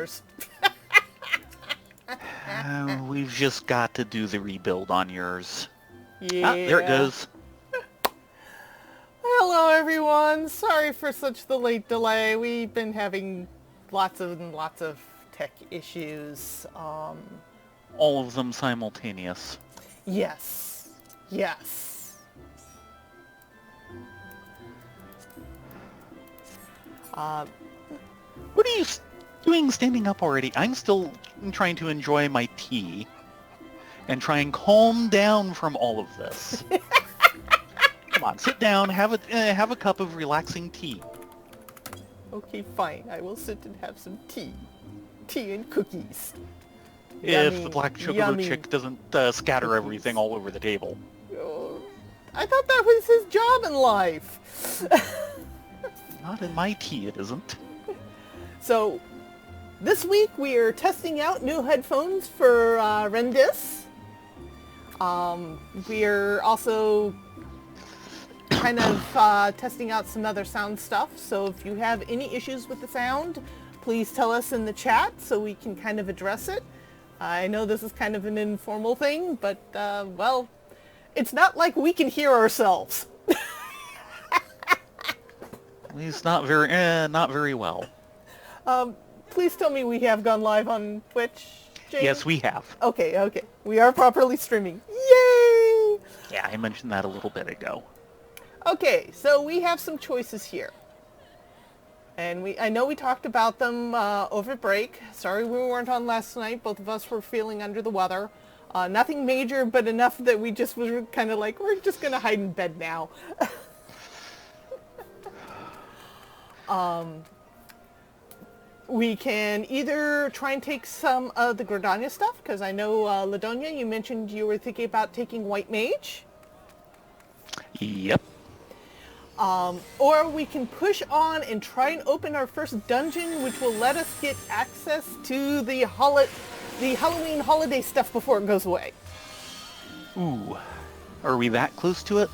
yours. We've just got to do the rebuild on yours. Yeah. Ah, there it goes. Hello, everyone. Sorry for such the late delay. We've been having lots of tech issues. All of them simultaneous. Yes. Yes. What are you doing standing up already? I'm still trying to enjoy my tea and try and calm down from all of this. Come on, sit down, have a cup of relaxing tea. Okay, fine. I will sit and have some tea. Tea and cookies. If Yummy, the black chocobo yummy chick doesn't scatter cookies. everything all over the table. Oh, I thought that was his job in life. Not in my tea, it isn't. So, this week we are testing out new headphones for Rendis. We're also kind of testing out some other sound stuff. So if you have any issues with the sound, please tell us in the chat so we can kind of address it. I know this is kind of an informal thing, but well, it's not like we can hear ourselves. At least not very well. Please tell me we have gone live on Twitch, Jane? Yes, we have. Okay. We are properly streaming. Yay! Yeah, I mentioned that a little bit ago. Okay, so we have some choices here. And I know we talked about them over break. Sorry we weren't on last night. Both of us were feeling under the weather. Nothing major, but enough that we just were kind of like, we're just going to hide in bed now. We can either try and take some of the Gridania stuff, because I know, Ladonia, you mentioned you were thinking about taking White Mage. Yep. Or we can push on and try and open our first dungeon, which will let us get access to the Halloween holiday stuff before it goes away. Ooh. Are we that close to it?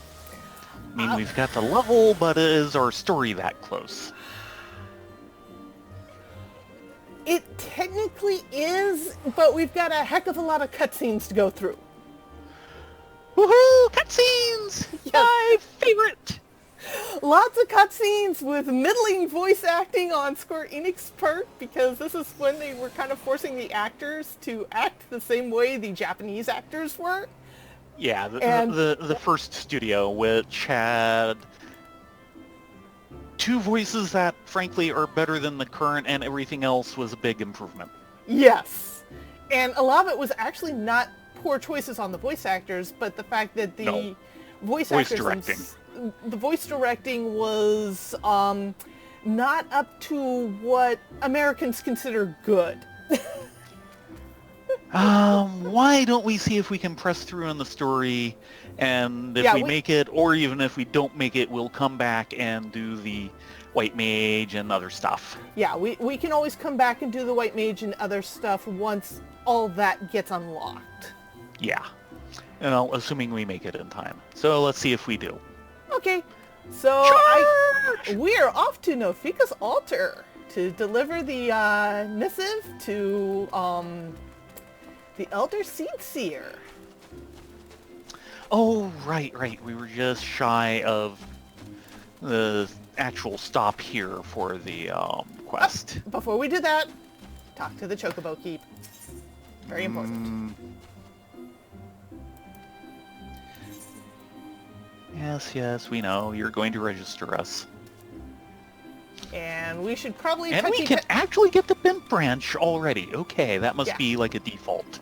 I mean, we've got the level, but is our story that close? It technically is, but we've got a heck of a lot of cutscenes to go through. Woohoo! Cutscenes! Yes. My favorite! Lots of cutscenes with middling voice acting on Square Enix part, because this is when they were kind of forcing the actors to act the same way the Japanese actors were. Yeah, the first studio, which had two voices that, frankly, are better than the current, and everything else was a big improvement. Yes. And a lot of it was actually not poor choices on the voice actors, but the fact that the voice directing. The voice directing was not up to what Americans consider good. Why don't we see if we can press through on the story, and if we make it, or even if we don't make it, we'll come back and do the White Mage and other stuff. Yeah, we can always come back and do the White Mage and other stuff once all that gets unlocked. Yeah. Assuming we make it in time. So let's see if we do. Okay. So we're off to Nofika's altar to deliver the missive to the Elder Seedseer. Oh, right. We were just shy of the actual stop here for the quest. Before we do that, talk to the Chocobo Keep. Very important. Yes, we know. You're going to register us. And we should probably... And we can actually get the Bimp branch already. Okay, that must be like a default.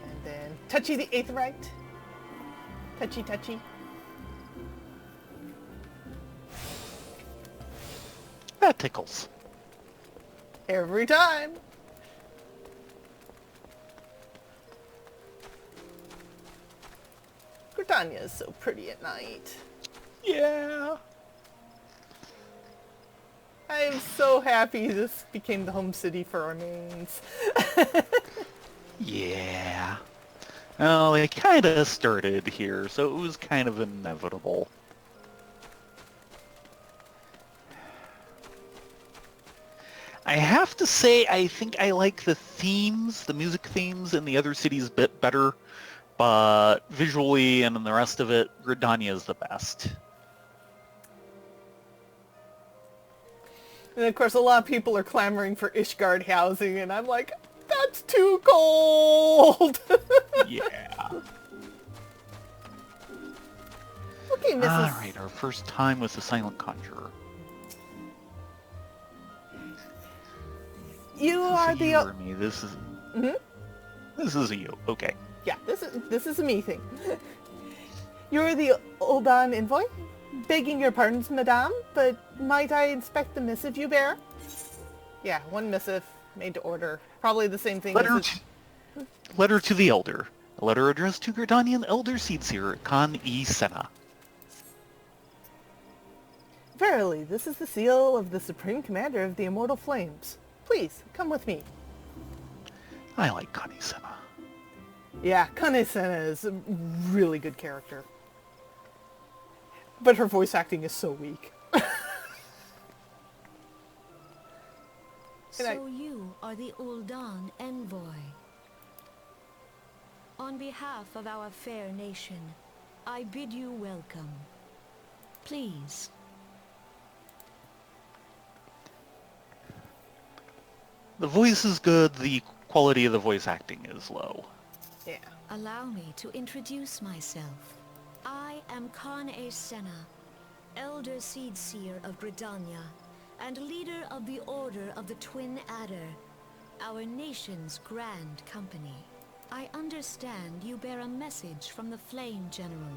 And then Touchy the Aetheryte. Touchy. That tickles. Every time. Gridania is so pretty at night. Yeah. I am so happy this became the home city for our mains. Yeah. Well, it kind of started here, so it was kind of inevitable. I have to say, I think I like the themes, the music themes in the other cities a bit better, but visually and in the rest of it, Gridania is the best. And of course, a lot of people are clamoring for Ishgard housing, and I'm like, that's too cold. Yeah. Okay, All Mrs. right, our first time with the Silent Conjurer. You Is are this a the... you or me? This is... This is a you. Okay. Yeah, this is a me thing. You're the Uldan envoy? Begging your pardons, madame, but might I inspect the missive you bear? Yeah, one missive, made to order. Probably the same thing Letter as... Letter to the Elder. A letter addressed to Gridanian Elder Seedseer Khan E. Senna. Verily, this is the seal of the Supreme Commander of the Immortal Flames. Please, come with me. I like Khan E. Senna. Yeah, Kane Senna is a really good character. But her voice acting is so weak. So you are the Uldan envoy. On behalf of our fair nation, I bid you welcome. Please. The voice is good, the quality of the voice acting is low. Yeah. Allow me to introduce myself. I am Khan E. Senna, Elder Seedseer of Gridania, and leader of the Order of the Twin Adder, our nation's grand company. I understand you bear a message from the Flame General.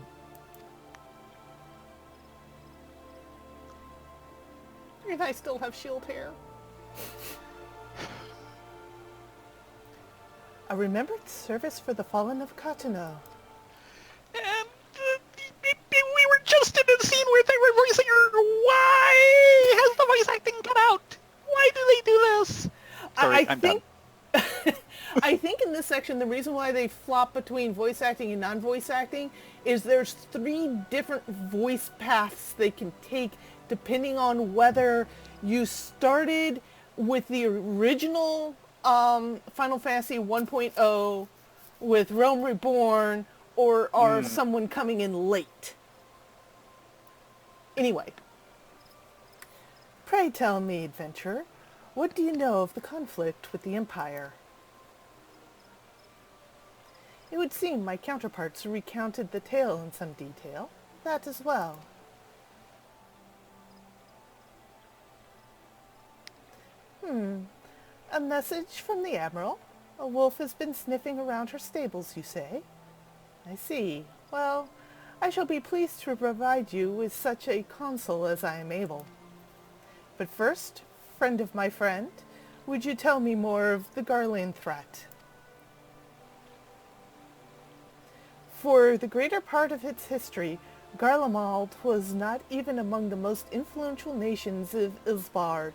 And I still have shield hair. A remembered service for the fallen of Katano. And we were just in a scene where they were voicing her. Why has the voice acting cut out? Why do they do this? Sorry, I'm done. I think in this section, the reason why they flop between voice acting and non-voice acting is there's 3 different voice paths they can take depending on whether you started with the original Final Fantasy 1.0 with Realm Reborn or are someone coming in late. Anyway, pray tell me, adventurer, what do you know of the conflict with the Empire? It would seem my counterparts recounted the tale in some detail. That as well. A message from the Admiral? A wolf has been sniffing around her stables, you say? I see. Well, I shall be pleased to provide you with such a counsel as I am able. But first, friend of my friend, would you tell me more of the Garland threat? For the greater part of its history, Garlemald was not even among the most influential nations of Isbard,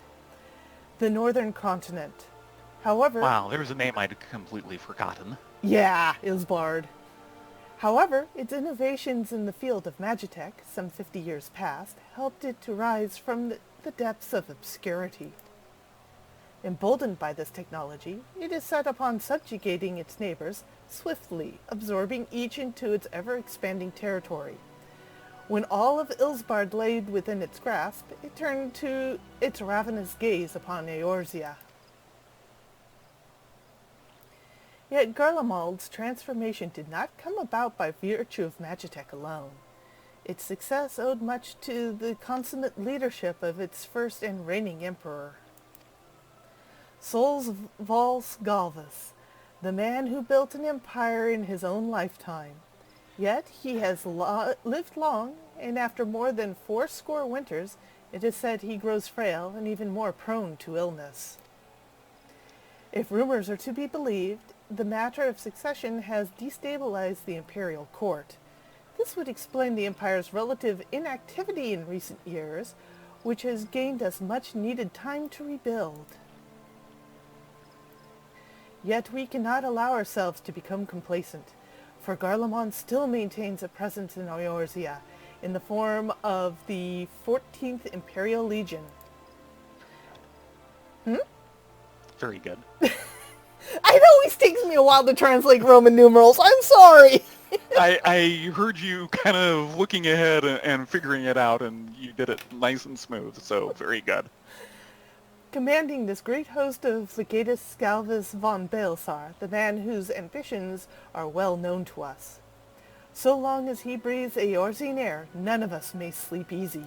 the northern continent. However... Wow, there's a name I'd completely forgotten. Yeah, Isbard. However, its innovations in the field of Magitech, some 50 years past, helped it to rise from the depths of obscurity. Emboldened by this technology, it is set upon subjugating its neighbors, swiftly absorbing each into its ever-expanding territory. When all of Isbard lay within its grasp, it turned to its ravenous gaze upon Eorzea. Yet Garlemald's transformation did not come about by virtue of Magitech alone. Its success owed much to the consummate leadership of its first and reigning emperor. Sol's Vals Galvas, the man who built an empire in his own lifetime. Yet he has lived long, and after more than 80 winters, it is said he grows frail and even more prone to illness. If rumors are to be believed, the matter of succession has destabilized the imperial court. This would explain the empire's relative inactivity in recent years, which has gained us much needed time to rebuild. Yet we cannot allow ourselves to become complacent, for Garlemald still maintains a presence in Eorzea in the form of the 14th Imperial Legion. Very good. It always takes me a while to translate Roman numerals. I'm sorry. I heard you kind of looking ahead and figuring it out, and you did it nice and smooth, so very good. Commanding this great host of Legatus Scalvus von Baelsar, the man whose ambitions are well known to us. So long as he breathes Eorzean air, none of us may sleep easy.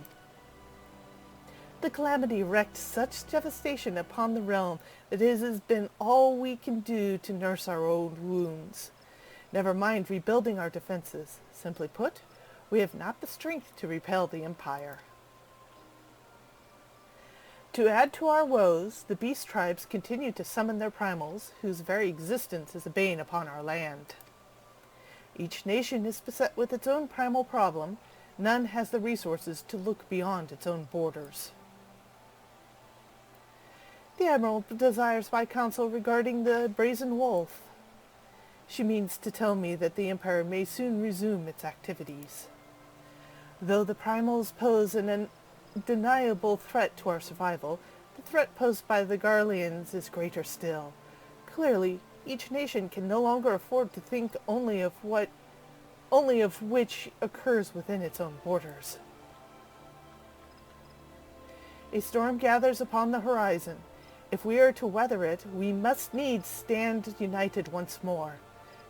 The calamity wreaked such devastation upon the realm that it has been all we can do to nurse our old wounds. Never mind rebuilding our defenses. Simply put, we have not the strength to repel the Empire. To add to our woes, the beast tribes continue to summon their primals, whose very existence is a bane upon our land. Each nation is beset with its own primal problem. None has the resources to look beyond its own borders. The Admiral desires my counsel regarding the Brazen Wolf. She means to tell me that the Empire may soon resume its activities. Though the primals pose an undeniable threat to our survival, the threat posed by the Garleans is greater still. Clearly, each nation can no longer afford to think only of which occurs within its own borders. A storm gathers upon the horizon. If we are to weather it, we must needs stand united once more.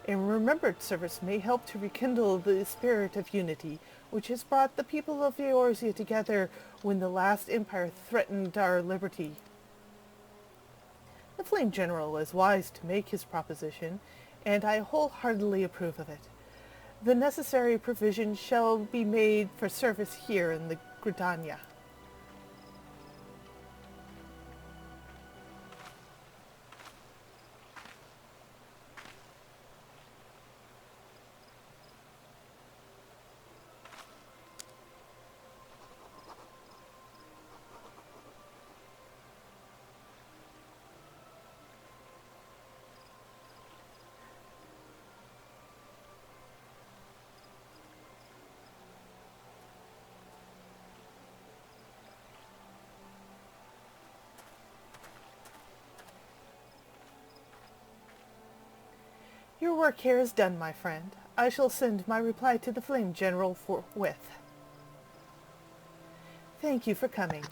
A remembered service may help to rekindle the spirit of unity, which has brought the people of Eorzea together when the last empire threatened our liberty. The Flame General is wise to make his proposition, and I wholeheartedly approve of it. The necessary provision shall be made for service here in the Gridania. Your work here is done, my friend. I shall send my reply to the Flame General forthwith. Thank you for coming.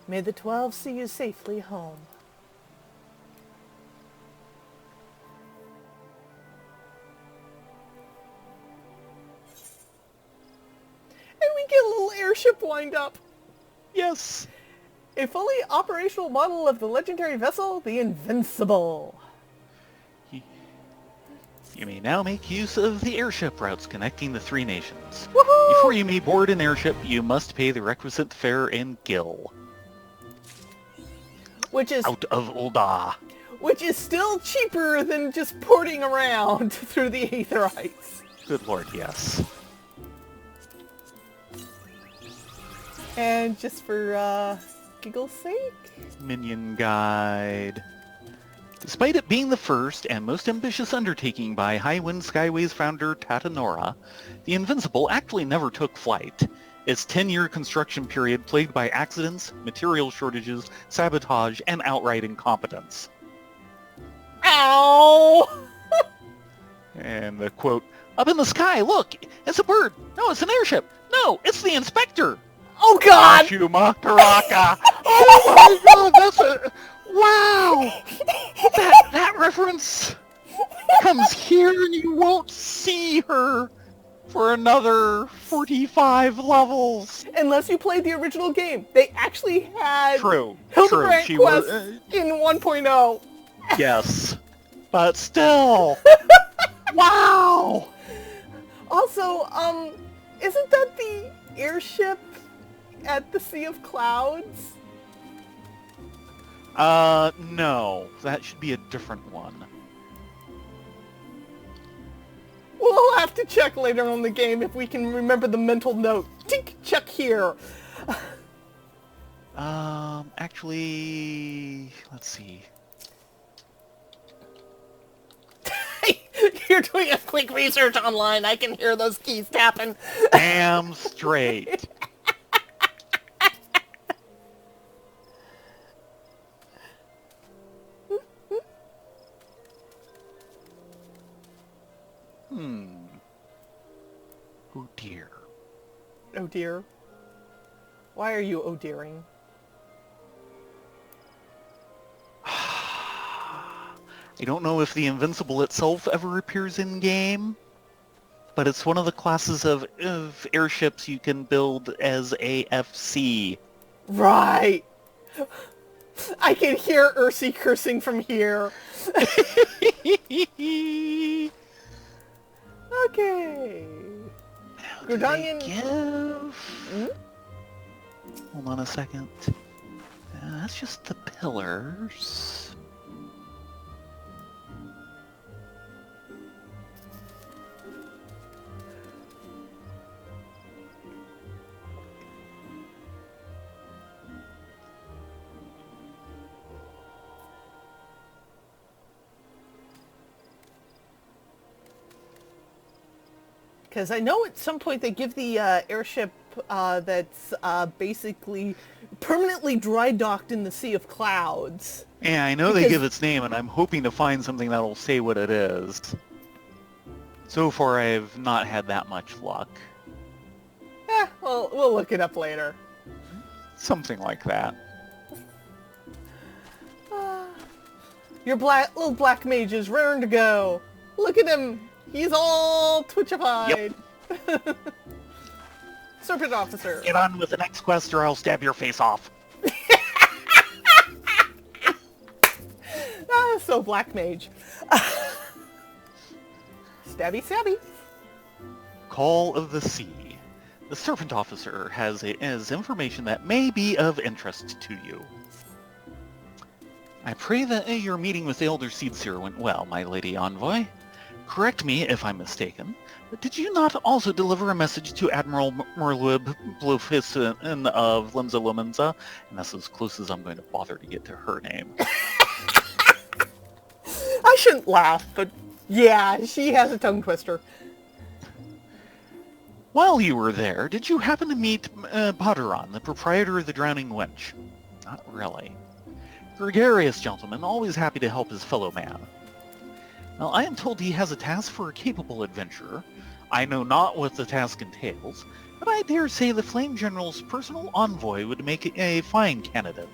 May the 12 see you safely home. And we get a little airship wind up. Yes! A fully operational model of the legendary vessel, the Invincible. You may now make use of the airship routes connecting the three nations. Woohoo! Before you may board an airship, you must pay the requisite fare in Gil. Which is Out of Ul'dah. which is still cheaper than just porting around through the Aetherites. Good lord, yes. And just for giggle's sake, Minion Guide. Despite it being the first and most ambitious undertaking by Highwind Skyways founder Tatanora, the Invincible actually never took flight. Its 10-year construction period plagued by accidents, material shortages, sabotage, and outright incompetence. ow! And the quote, "Up in the sky, look! It's a bird! No, it's an airship! No, it's the inspector! Oh God! Shumakaraka! Oh my god, that's a... Wow! That reference comes here and you won't see her for another 45 levels. Unless you played the original game, they actually had True. Hildebrandt She quests was... in 1.0. yes. But still. Wow! Also, isn't that the airship at the Sea of Clouds? No. That should be a different one. We'll have to check later on in the game if we can remember the mental note. Tink, check here. Actually, let's see. You're doing a quick research online. I can hear those keys tapping. Damn straight. Oh dear. Oh dear. Why are you oh dearing? I don't know if the Invincible itself ever appears in-game, but it's one of the classes of airships you can build as AFC. Right! I can hear Eorzea cursing from here. Okay. Now, do they Gridanian... give... Hmm? Hold on a second. That's just the pillars. Because I know at some point they give the airship that's basically permanently dry docked in the Sea of Clouds. Yeah, I know they give its name, and I'm hoping to find something that'll say what it is. So far, I've not had that much luck. Well, we'll look it up later. Something like that. Your little black mage is raring to go. Look at him. He's all twitchified. Yep. Serpent officer. Get on with the next quest or I'll stab your face off. So black mage. Stabby stabby. Call of the Sea. The Serpent Officer has information that may be of interest to you. I pray that your meeting with the Elder Seedseer went well, my lady envoy. Correct me if I'm mistaken, but did you not also deliver a message to Admiral Merluib Blufissin of Limsa Lumenza? And that's as close as I'm going to bother to get to her name. I shouldn't laugh, but yeah, she has a tongue twister. While you were there, did you happen to meet Potteron, the proprietor of the Drowning Wench? Not really. Gregarious gentleman, always happy to help his fellow man. Now, I am told he has a task for a capable adventurer. I know not what the task entails, but I dare say the Flame General's personal envoy would make a fine candidate.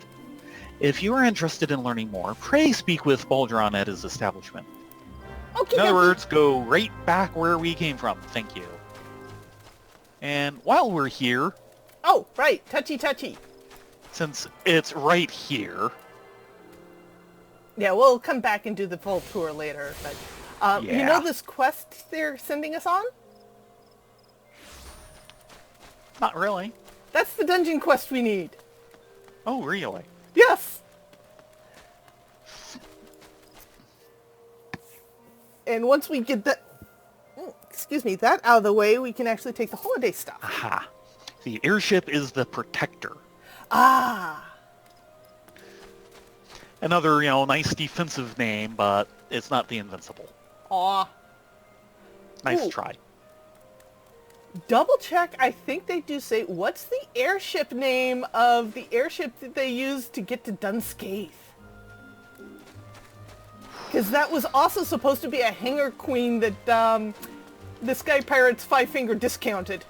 If you are interested in learning more, pray speak with Baldron at his establishment. Okay. In other words, go right back where we came from. Thank you. And while we're here... Oh, right. Touchy touchy. Since it's right here... Yeah, we'll come back and do the full tour later, but you know this quest they're sending us on? Not really. That's the dungeon quest we need. Oh, really? Yes! And once we get that, that out of the way, we can actually take the holiday stuff. Aha. The airship is the Protector. Ah! Another, nice defensive name, but it's not the Invincible. Aw. Nice Ooh. try. Double check, I think they do say, what's the airship name of the airship that they used to get to Dunscaith? Because that was also supposed to be a hangar queen that the Sky Pirates Five Finger discounted.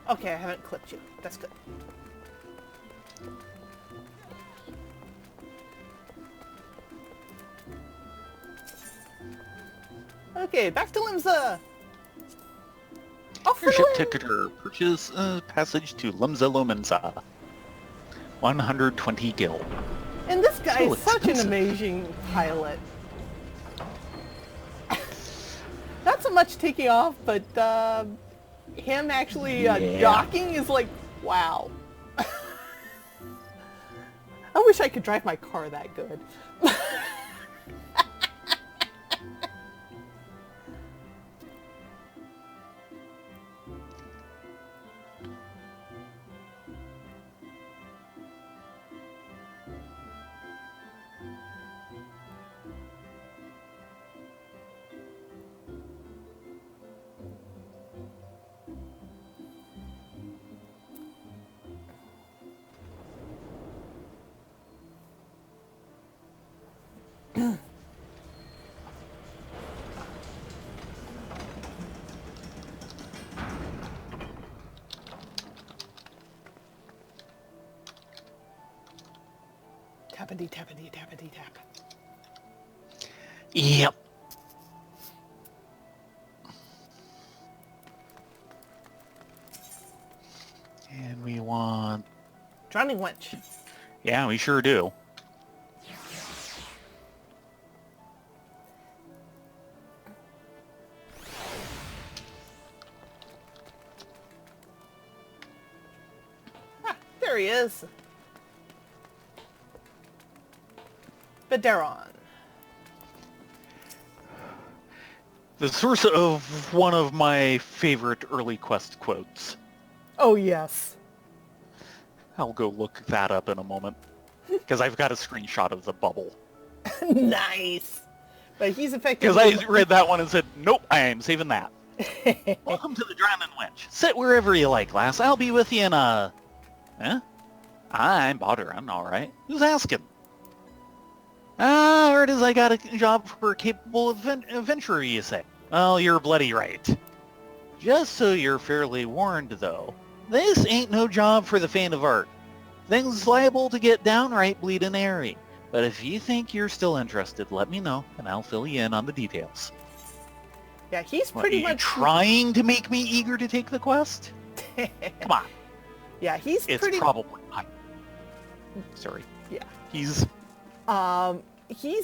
Okay, I haven't clipped you. That's good. Okay, back to Limsa! Off Airship and away! ticketer. Purchase passage to Limsa Lumenza. 120 gil. And this guy So is such an expensive. amazing pilot. Not so much taking off, but him actually docking is like, wow. I wish I could drive my car that good. Tappity, tappity, tappity, tap. Yep. And we want... Drowning wench. Yeah, we sure do. Ah, there he is. Bedaron. The source of one of my favorite early quest quotes. Oh, yes. I'll go look that up in a moment. Because I've got a screenshot of the bubble. Nice. But he's Because effectively... I read that one and said, nope, I am saving that. Welcome to the Drowning Wench. Sit wherever you like, lass. I'll be with you in a... Eh? I'm Botter. I'm all right. Who's asking? Ah, heard as I got a job for a capable adventurer, you say. Well, you're bloody right. Just so you're fairly warned, though, this ain't no job for the faint of heart. Things liable to get downright bleedin' airy. But if you think you're still interested, let me know, and I'll fill you in on the details. Yeah, he's What, pretty are you much... trying to make me eager to take the quest? Come on. Yeah, he's It's pretty... probably... Sorry. Yeah. He's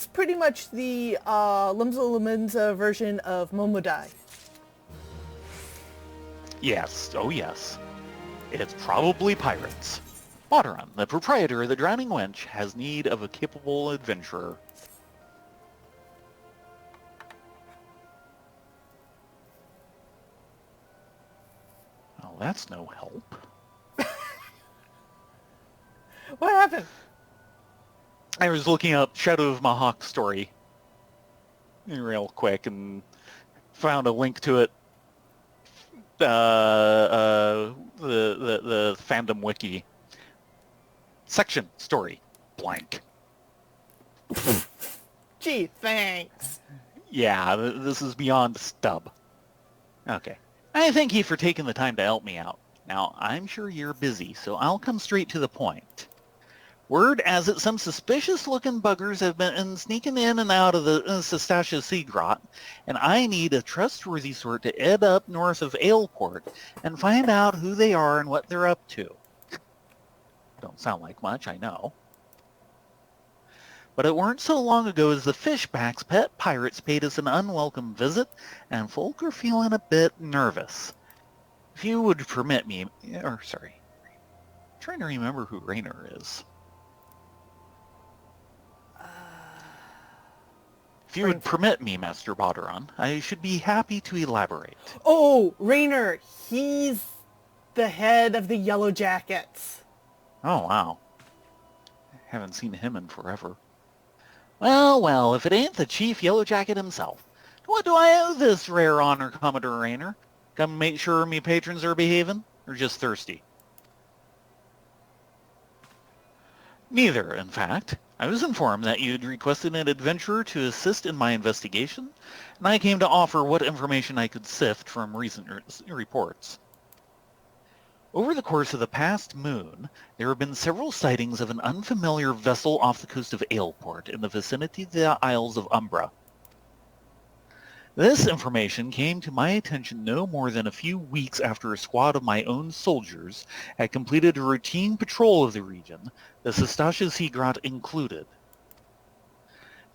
pretty much the Limsa Lumenza version of Momodai. Yes, oh yes. It's probably pirates. Wateron, the proprietor of the Drowning Wench, has need of a capable adventurer. Well, that's no help. What happened? I was looking up Shadow of Mahawk story real quick and found a link to it. The fandom wiki. Section story blank. Gee, thanks. Yeah, this is beyond stub. Okay. I thank you for taking the time to help me out. Now, I'm sure you're busy, so I'll come straight to the point. Word has it some suspicious-looking buggers have been sneaking in and out of the Sestasha Sea Grot, and I need a trustworthy sort to head up north of Aileport and find out who they are and what they're up to. Don't sound like much, I know. But it weren't so long ago as the Fishback's pet pirates paid us an unwelcome visit, and folk are feeling a bit nervous. If you would permit me, I'm trying to remember who Raynor is. If you would permit me, Master Botteron, I should be happy to elaborate. Oh, Raynor, he's the head of the Yellow Jackets. Oh, wow. Haven't seen him in forever. Well, if it ain't the Chief Yellow Jacket himself. What do I owe this rare honor, Commodore Raynor? Come make sure me patrons are behaving, or just thirsty? Neither, in fact. I was informed that you'd requested an adventurer to assist in my investigation, and I came to offer what information I could sift from recent reports. Over the course of the past moon, there have been several sightings of an unfamiliar vessel off the coast of Aileport in the vicinity of the Isles of Umbra. This information came to my attention no more than a few weeks after a squad of my own soldiers had completed a routine patrol of the region, the Sestasha Sea Grot included.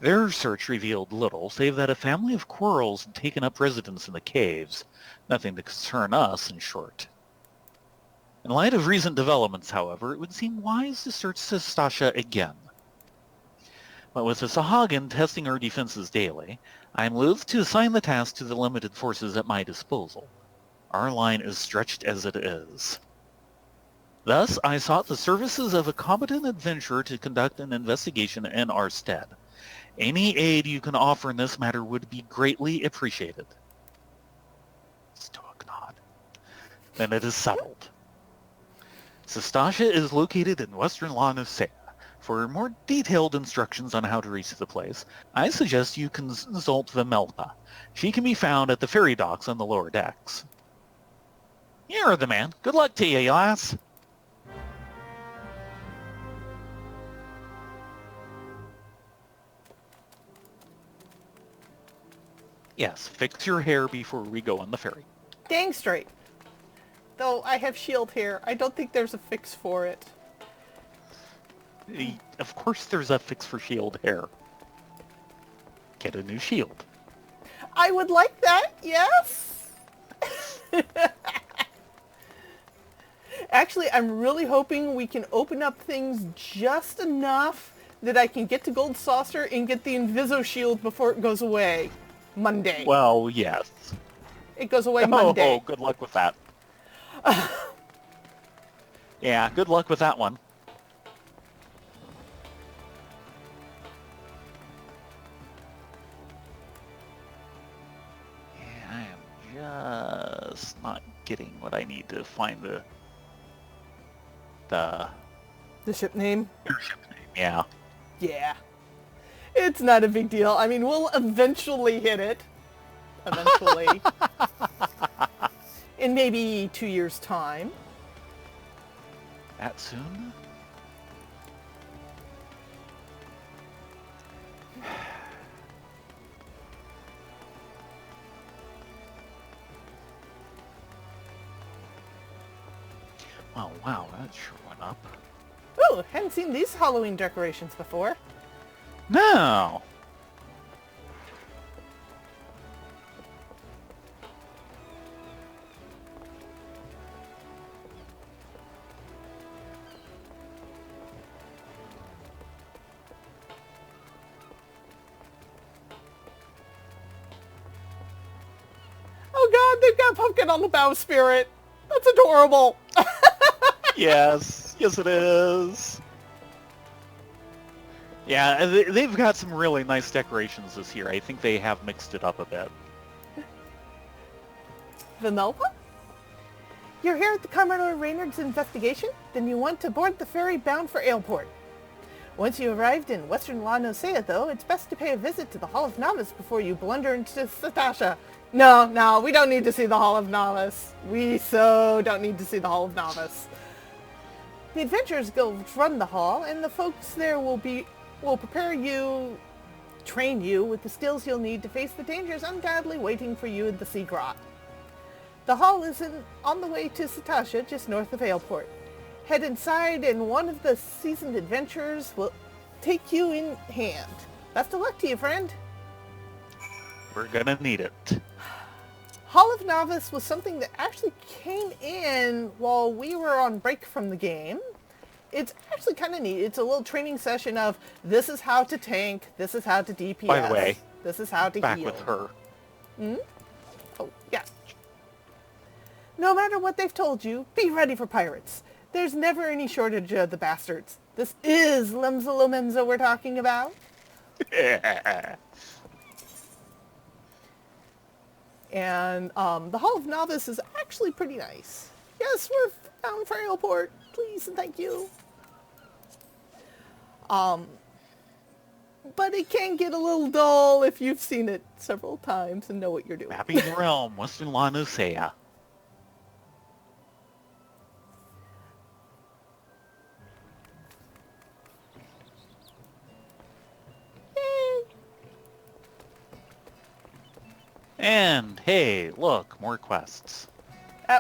Their search revealed little, save that a family of Quirrells had taken up residence in the caves. Nothing to concern us, in short. In light of recent developments, however, it would seem wise to search Sestasha again. But with the Sahagin testing our defenses daily, I am loath to assign the task to the limited forces at my disposal. Our line is stretched as it is. Thus, I sought the services of a competent adventurer to conduct an investigation in our stead. Any aid you can offer in this matter would be greatly appreciated. Stoic nod. Then it is settled. Sestasha is located in western Eorzea, For more detailed instructions on how to reach the place, I suggest you consult the Melpa. She can be found at the ferry docks on the lower decks. You're the man. Good luck to you, lass. Yes, fix your hair before we go on the ferry. Dang straight. Though I have shield hair, I don't think there's a fix for it. Of course there's a fix for shield hair. Get a new shield. I would like that, yes. Actually, I'm really hoping we can open up things just enough that I can get to Gold Saucer and get the Inviso Shield before it goes away. Monday. Well, yes. It goes away Monday. Oh, good luck with that. Yeah, good luck with that one. Yeah, I am just not getting what I need to find the ship name? airship name. Yeah. Yeah. It's not a big deal. I mean, we'll eventually hit it. Eventually. In maybe 2 years' time. That soon? Oh, wow, that sure went up. Ooh, hadn't seen these Halloween decorations before. No! Oh god, they've got Pumpkin on the bowsprit. That's adorable. Yes, yes it is. Yeah, they've got some really nice decorations this year. I think they have mixed it up a bit. Vanelpa? You're here at the Commodore Reynard's investigation? Then you want to board the ferry bound for Ailport. Once you arrived in western La Nosea, though, it's best to pay a visit to the Hall of Novice before you blunder into Satasha. No, we don't need to see the Hall of Novice. We so don't need to see the Hall of Novice. The adventurers go run the hall, and the folks there will prepare you, train you with the skills you'll need to face the dangers undoubtedly waiting for you in the Sea Grot. The hall is on the way to Satasha, just north of Ailport. Head inside, and one of the seasoned adventurers will take you in hand. Best of luck to you, friend. We're gonna need it. Hall of Novice was something that actually came in while we were on break from the game. It's actually kind of neat. It's a little training session of this is how to tank, this is how to DPS. By the way, this is how to back heal. with her. Oh, yeah. No matter what they've told you, be ready for pirates. There's never any shortage of the bastards. This is Lemza Lomenza we're talking about. And the Hall of Novice is actually pretty nice. Yes, we're bound for Ailport. Please and thank you. But it can get a little dull if you've seen it several times and know what you're doing. Mapping the realm, western La Nosea. And, hey, look, more quests.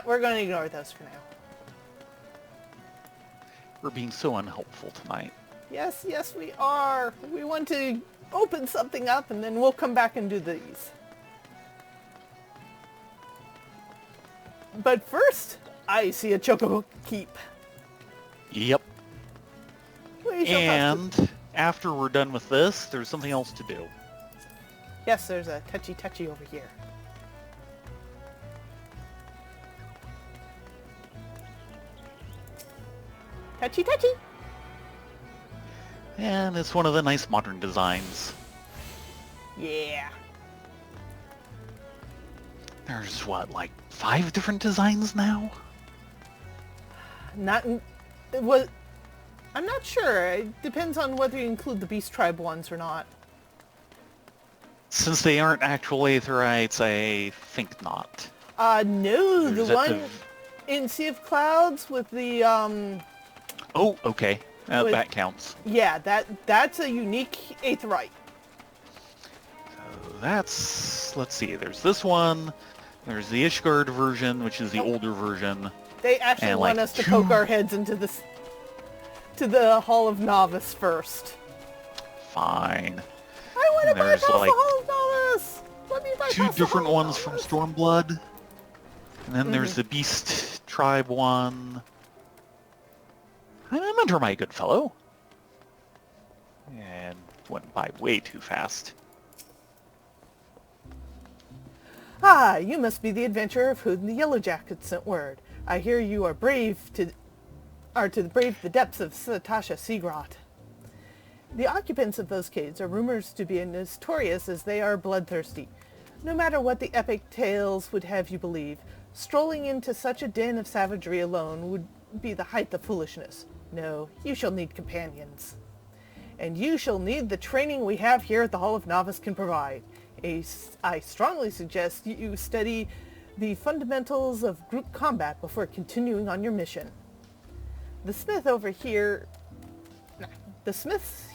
We're going to ignore those for now. We're being so unhelpful tonight. Yes, we are. We want to open something up and then we'll come back and do these. But first, I see a Chocobo Keep. Yep. We shall pass And after we're done with this, there's something else to do. Yes, there's a touchy over here. Touchy. And it's one of the nice modern designs. Yeah. There's, what, like 5 different designs now? Not in, it was I'm not sure. It depends on whether you include the Beast Tribe ones or not. Since they aren't actual Aetherites, I think not. No, the There's at one in Sea of Clouds with the, Oh, okay. with, That counts. yeah, that's a unique Aetherite. So that's... Let's see. There's this one. There's the Ishgard version, which is the older version. They actually And, want like, us to poke our heads into this, to the Hall of Novice first. Fine. I want to There's, bypass the like, Hall of Novice! Let me bypass 2 the different Hall of ones from Novice! Stormblood. And then there's the Beast Tribe one. I'm under my good fellow. And went by way too fast. Ah, you must be the adventurer of whom the Yellow Jackets sent word. I hear you are brave to brave the depths of Satasha Seagrot. The occupants of those caves are rumors to be as notorious as they are bloodthirsty. No matter what the epic tales would have you believe, strolling into such a den of savagery alone would be the height of foolishness. No, you shall need companions. And you shall need the training we have here at the Hall of Novice can provide. I strongly suggest you study the fundamentals of group combat before continuing on your mission. The Smiths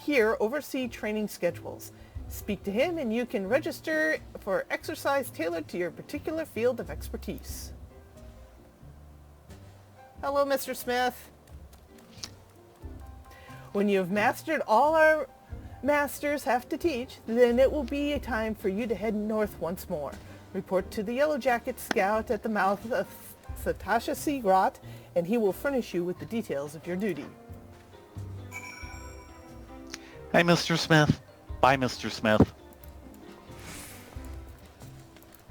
here oversee training schedules. Speak to him and you can register for exercise tailored to your particular field of expertise. Hello, Mr. Smith. When you have mastered all our masters have to teach, then it will be a time for you to head north once more. Report to the Yellow Jacket Scout at the mouth of Satasha Seagrot, and he will furnish you with the details of your duty. Hi, Mr. Smith. Bye, Mr. Smith.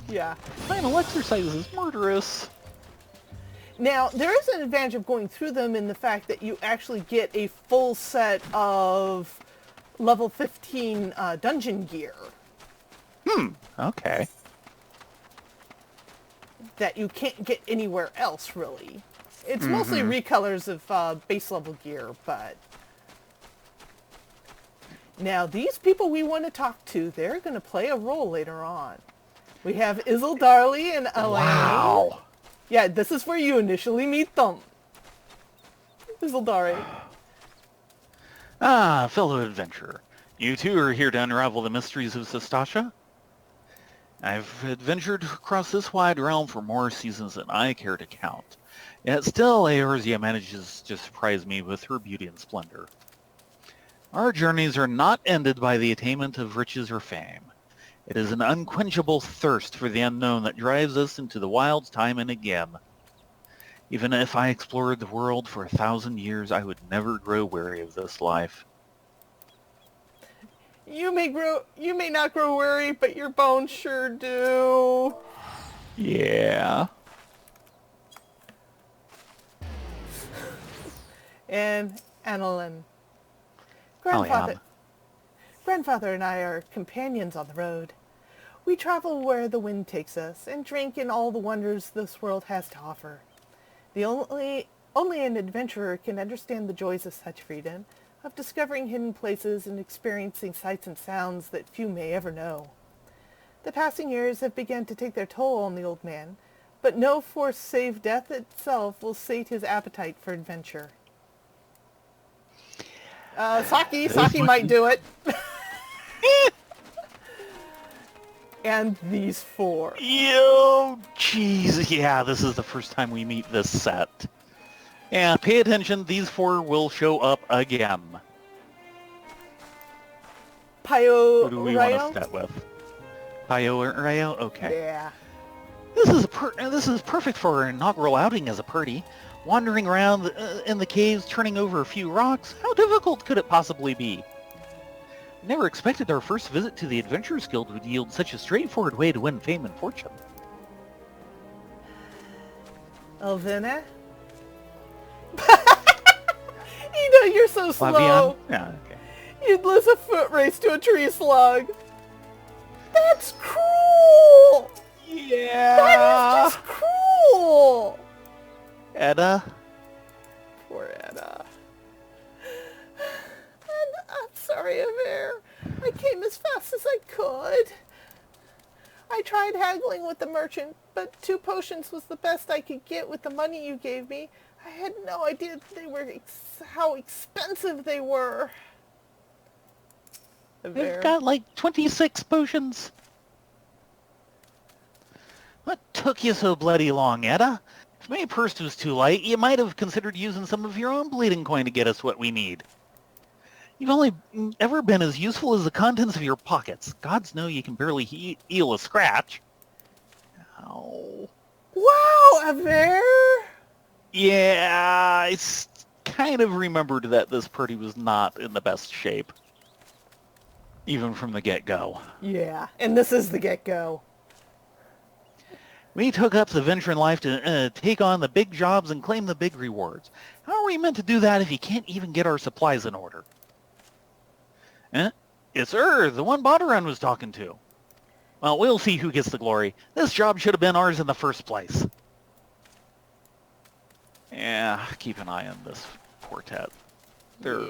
Yeah. Final exercise is murderous. Now, there is an advantage of going through them in the fact that you actually get a full set of level 15 dungeon gear. Okay. That you can't get anywhere else, really. It's mostly recolors of base level gear, but... Now, these people we want to talk to, they're going to play a role later on. We have Isildarli and Elaine. Wow. Yeah, this is where you initially meet them. Isildarli. Ah, fellow adventurer. You too are here to unravel the mysteries of Satasha? I've adventured across this wide realm for more seasons than I care to count. Yet still, Eorzea manages to surprise me with her beauty and splendor. Our journeys are not ended by the attainment of riches or fame. It is an unquenchable thirst for the unknown that drives us into the wilds time and again. Even if I explored the world for 1,000 years, I would never grow weary of this life. You may not grow weary, but your bones sure do. Yeah. And Annalyn. Grandfather Grandfather and I are companions on the road. We travel where the wind takes us and drink in all the wonders this world has to offer. Only an adventurer can understand the joys of such freedom, of discovering hidden places and experiencing sights and sounds that few may ever know. The passing years have begun to take their toll on the old man, but no force save death itself will sate his appetite for adventure. Saki might do it. And these four. Yo, jeez. Yeah, this is the first time we meet this set. And pay attention, these four will show up again. Payo Who do we want to Rayo? start with? Payo or Rayo? Okay. Yeah. This is perfect for our inaugural outing as a party. Wandering around in the caves, turning over a few rocks. How difficult could it possibly be? Never expected our first visit to the Adventurers Guild would yield such a straightforward way to win fame and fortune. Elvina? You're so slow. Flavian? Yeah, okay. You'd lose a foot race to a tree slug. That's cruel. Yeah. That is just cruel. Edda? Poor Edda. sorry, Aver. I came as fast as I could. I tried haggling with the merchant, but 2 potions was the best I could get with the money you gave me. I had no idea how expensive they were. I've got like 26 potions. What took you so bloody long, Etta? If my purse was too light, you might have considered using some of your own bleeding coin to get us what we need. You've only ever been as useful as the contents of your pockets. Gods know you can barely heal a scratch. Ow. Wow, Aver! Yeah, I kind of remembered that this party was not in the best shape. Even from the get-go. Yeah, and this is the get-go. We took up the venture in life to take on the big jobs and claim the big rewards. How are we meant to do that if you can't even get our supplies in order? It's the one Botaran was talking to. Well, we'll see who gets the glory. This job should have been ours in the first place. Yeah, keep an eye on this quartet. They're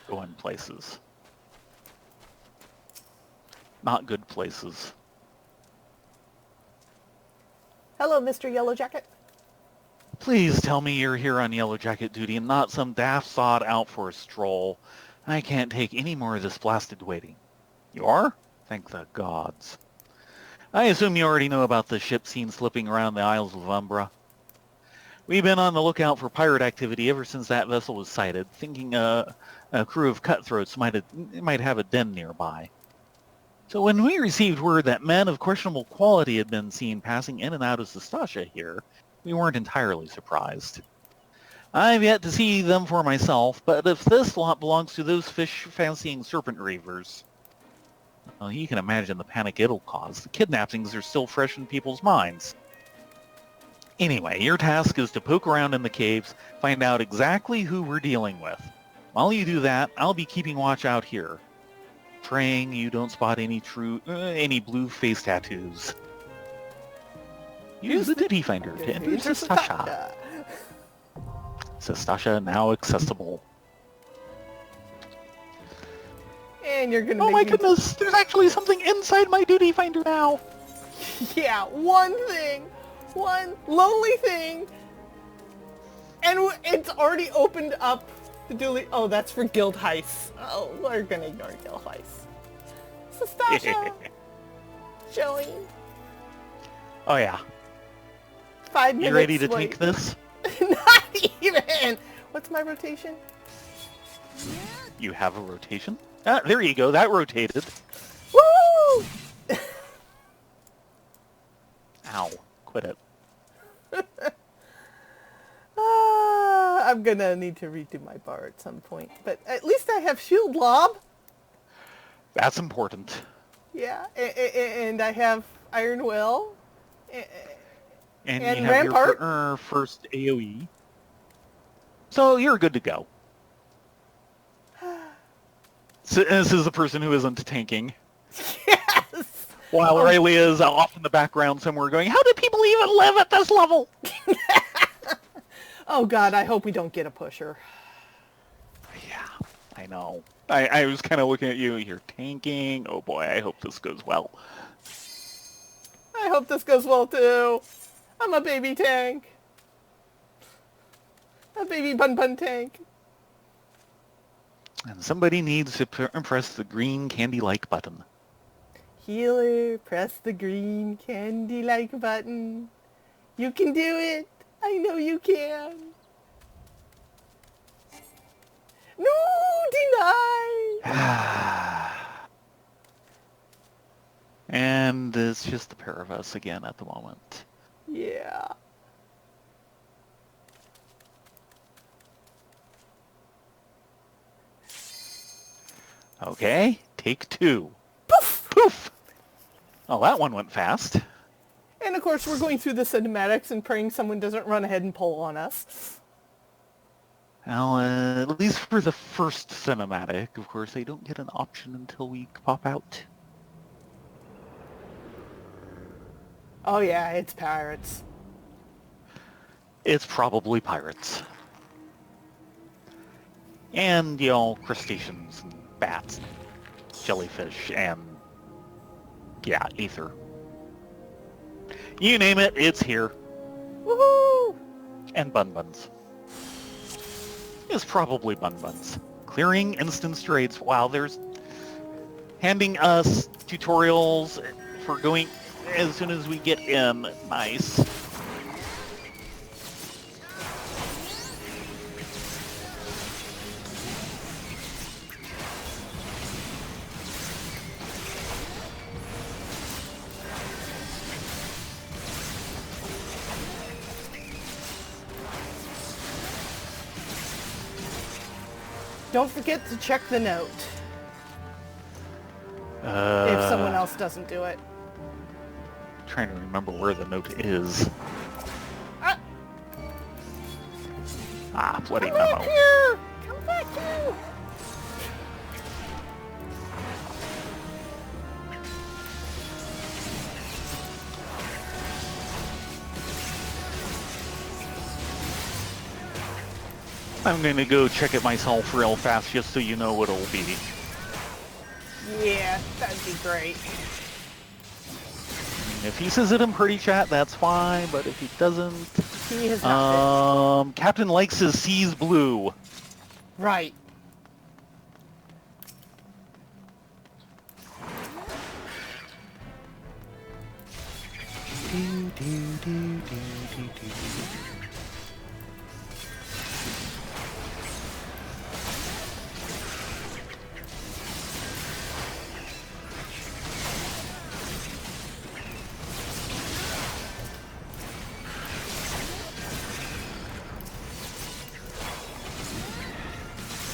going places. Not good places. Hello, Mr. Yellow Jacket. Please tell me you're here on Yellow Jacket duty and not some daft sod out for a stroll. I can't take any more of this blasted waiting. You are? Thank the gods. I assume you already know about the ship seen slipping around the Isles of Umbra. We've been on the lookout for pirate activity ever since that vessel was sighted, thinking a crew of cutthroats might have a den nearby. So when we received word that men of questionable quality had been seen passing in and out of Sestasha here, we weren't entirely surprised. I've yet to see them for myself, but if this lot belongs to those fish-fancying serpent reavers, well, you can imagine the panic it'll cause. The kidnappings are still fresh in people's minds. Anyway, your task is to poke around in the caves, find out exactly who we're dealing with. While you do that, I'll be keeping watch out here, praying you don't spot any blue face tattoos. Use the Duty Finder to enter Sestasha. Sestasha now accessible. And you're gonna. Oh my goodness! There's actually something inside my Duty Finder now. Yeah, one lonely thing, and it's already opened up the duty. Oh, that's for guild heists. Oh, we're gonna ignore guild heists. Sestasha showing. Oh yeah. 5 minutes. You ready to wait. take this? Not even. What's my rotation? You have a rotation? Ah, there you go. That rotated. Woo! Ow. Quit it. I'm gonna need to redo my bar at some point, but at least I have shield lob. That's important. Yeah, and I have Iron Will. And And you have Rampart? your first AoE. So you're good to go. So, this is the person who isn't tanking. Yes! While Riley is off in the background somewhere going, how do people even live at this level? Oh god, I hope we don't get a pusher. Yeah, I know. I was kind of looking at you. You're tanking. Oh boy, I hope this goes well. I hope this goes well too. I'm a baby tank. A baby bun tank. And somebody needs to press the green candy-like button. Healer, press the green candy-like button. You can do it. I know you can. No, deny. And it's just the pair of us again at the moment. Yeah. Okay, take 2. Poof! Poof! Oh, that one went fast. And of course, we're going through the cinematics and praying someone doesn't run ahead and pull on us. Well, at least for the first cinematic, of course, they don't get an option until we pop out. Oh yeah, it's pirates. It's probably pirates. And, crustaceans and bats, jellyfish, and yeah, ether. You name it, it's here. Woohoo! And bun-buns. It's probably bun-buns. Clearing instance raids. Wow, there's handing us tutorials for going as soon as we get in. Nice. Don't forget to check the note. If someone else doesn't do it. Trying to remember where the note is. Bloody Come memo. back here! Come back here! I'm going to go check it myself real fast just so you know what it'll be. Yeah, that'd be great. If he says it in pretty chat, that's fine, but if he doesn't... He has not Captain likes his seas blue. Right.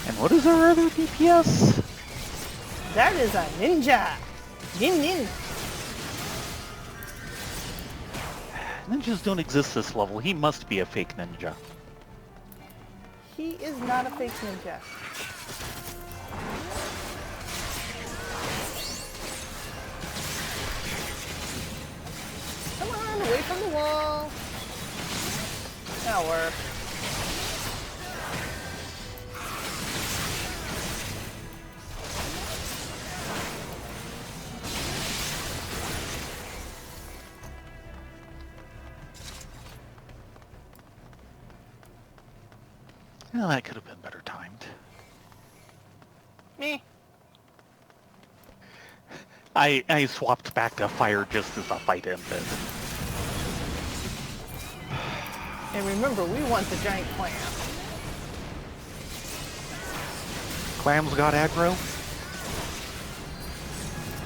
And what is our other DPS? That is a ninja. Nin nin. Ninjas don't exist this level. He must be a fake ninja. He is not a fake ninja. Come on, away from the wall. That'll work. Well, that could have been better timed. Me. I swapped back to fire just as the fight ended. And remember, we want the giant clam. Clams got aggro?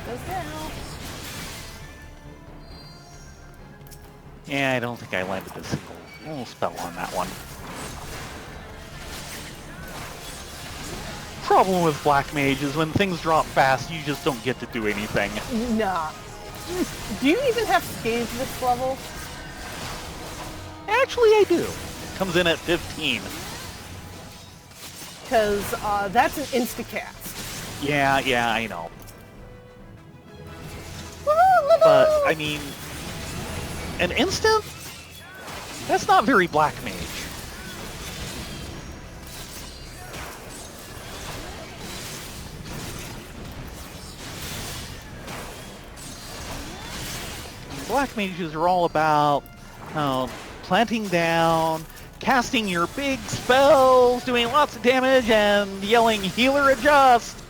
Does now. Yeah, I don't think I landed a single spell on that one. Problem with Black Mage is when things drop fast, you just don't get to do anything. Nah. Do you even have scathe this level? Actually, I do. Comes in at 15. Because that's an instacast. Yeah, I know. Woohoo, But, level! I mean, an instant? That's not very Black Mage. Black mages are all about planting down, casting your big spells, doing lots of damage, and yelling, healer adjust!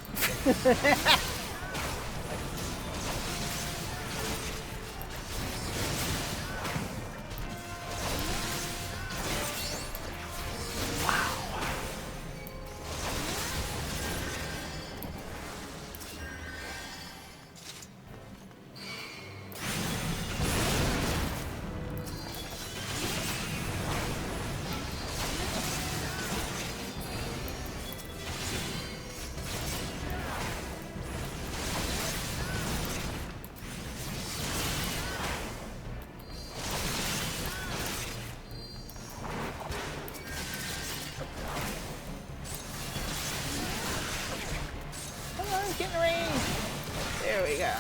Come on, get in the range. There we go.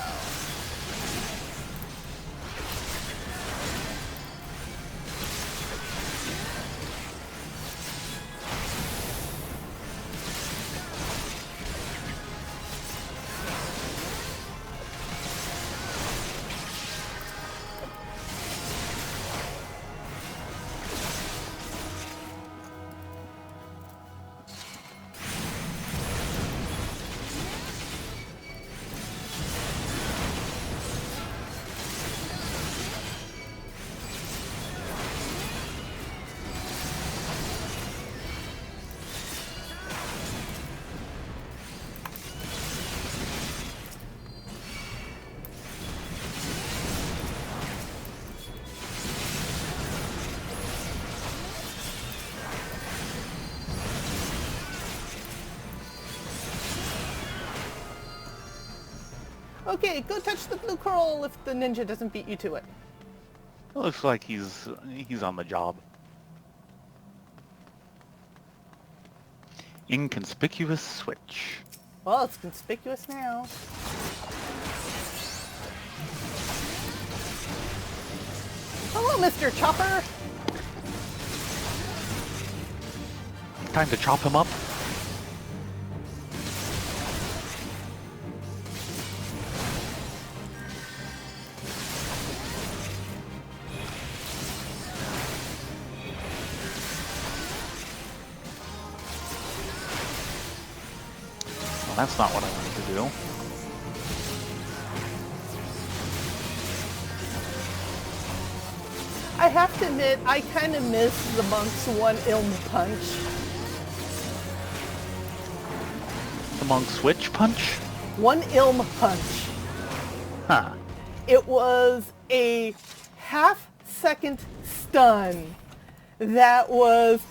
Okay, go touch the blue coral if the ninja doesn't beat you to it. It looks like he's on the job. Inconspicuous switch. Well, it's conspicuous now. Hello, Mr. Chopper. Time to chop him up. Well, that's not what I wanted to do. I have to admit, I kind of miss the monk's one ilm punch. The monk switch punch? One ilm punch. Huh. It was a half-second stun that was,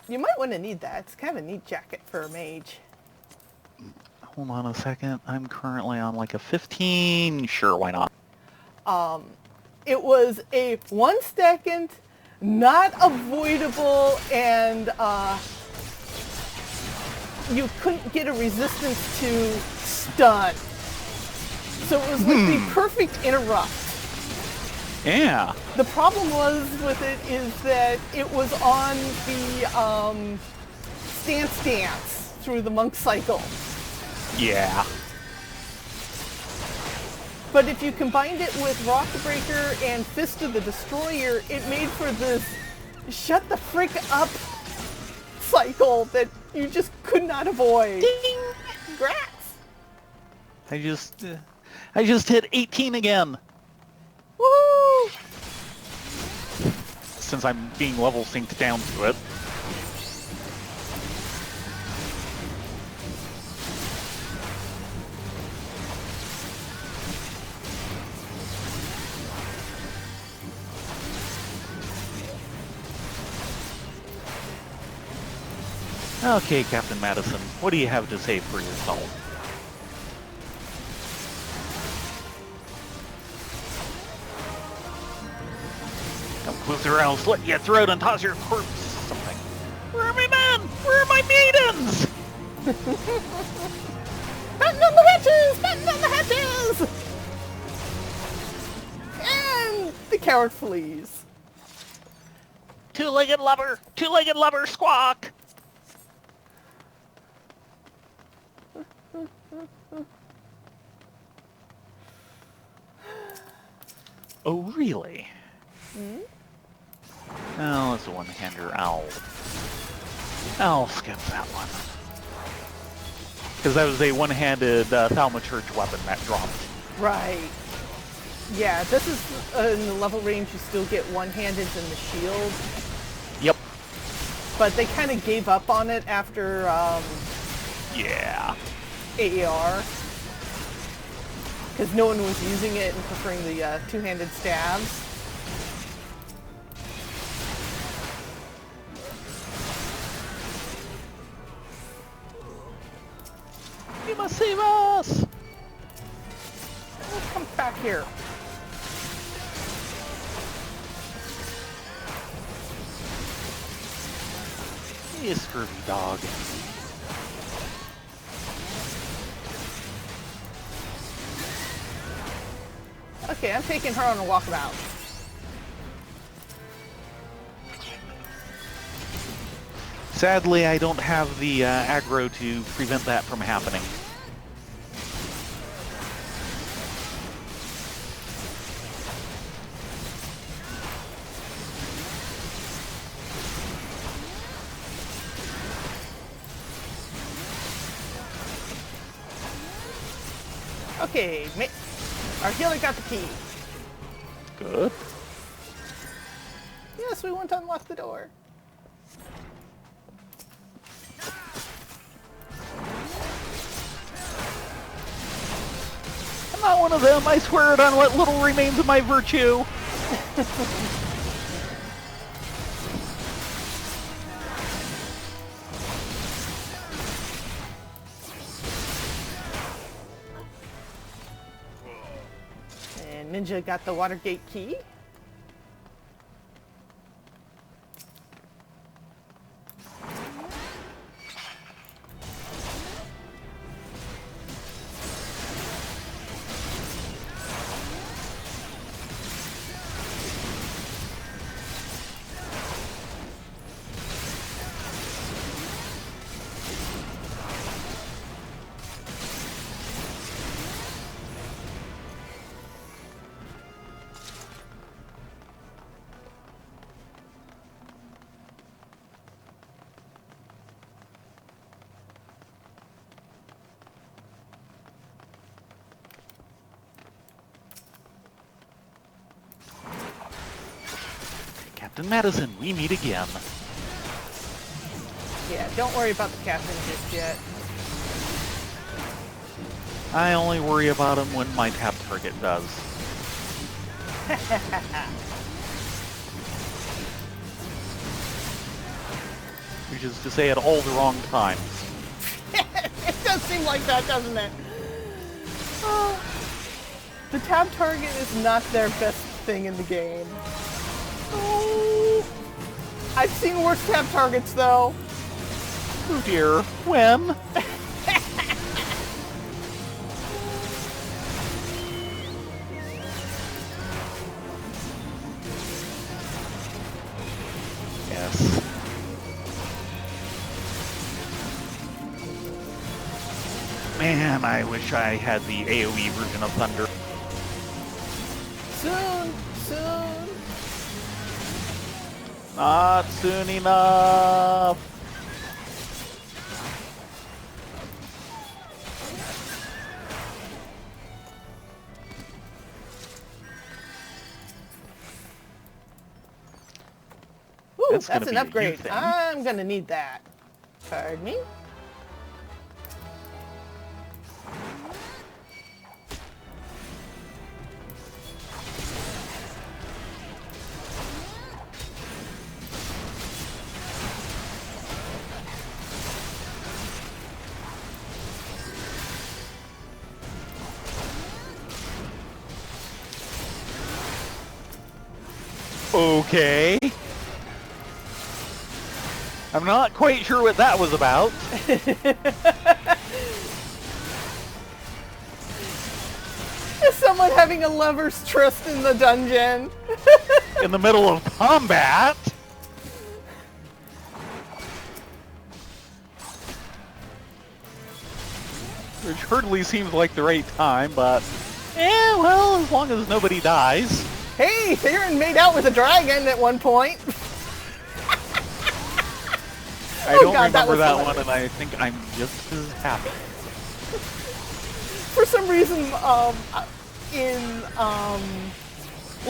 you might want to need that. It's kind of a neat jacket for a mage. Hold on a second. I'm currently on like a 15. Sure, why not? It was a 1 second, not avoidable, and you couldn't get a resistance to stun. So it was like the perfect interrupt. Yeah. The problem was with it is that it was on the stance through the monk cycle. Yeah. But if you combined it with Rock Breaker and Fist of the Destroyer, it made for this shut the frick up cycle that you just could not avoid. Ding! Congrats! I just hit 18 again. Woo! Since I'm being level synced down to it. Okay, Captain Madison, what do you have to say for yourself? Come closer, I'll slit your throat and toss your corpse something. Where are my men? Where are my maidens? Button on the hatches! Button on the hatches! And the coward flees. Two-legged lover! Two-legged lover, squawk! Oh, really? Hmm? Oh, it's a one-hander. I'll skip that one. Because that was a one-handed thaumaturge weapon that dropped. Right. Yeah, this is in the level range you still get one-handeds in the shield. Yep. But they kind of gave up on it after Yeah. AAR. Because no one was using it and preferring the two-handed stabs. You must save us! Come back here. You scurvy dog. Okay, I'm taking her on a walkabout. Sadly, I don't have the aggro to prevent that from happening. Okay, our healer got the key. Good. Yes, we want to unlock the door. I'm not one of them. I swear it on what little remains of my virtue. Ninja got the Watergate key. Captain Madison, we meet again. Yeah, don't worry about the captain just yet. I only worry about him when my tap target does. Which is to say at all the wrong times. It does seem like that, doesn't it? Oh, the tab target is not their best thing in the game. Oh, I've seen worse tab targets, though. Oh dear, when? Yes. Man, I wish I had the AoE version of Thunder. Soon, soon. Not soon enough. Ooh, That's gonna that's an be a you upgrade. thing. I'm gonna need that. Pardon me? Okay. I'm not quite sure what that was about. Is someone having a lover's tryst in the dungeon? In the middle of combat. Which hardly seems like the right time, but well, as long as nobody dies. Hey, Theron made out with a dragon at one point. I don't God, that remember was that hilarious. one, and I think I'm just as happy. For some reason, in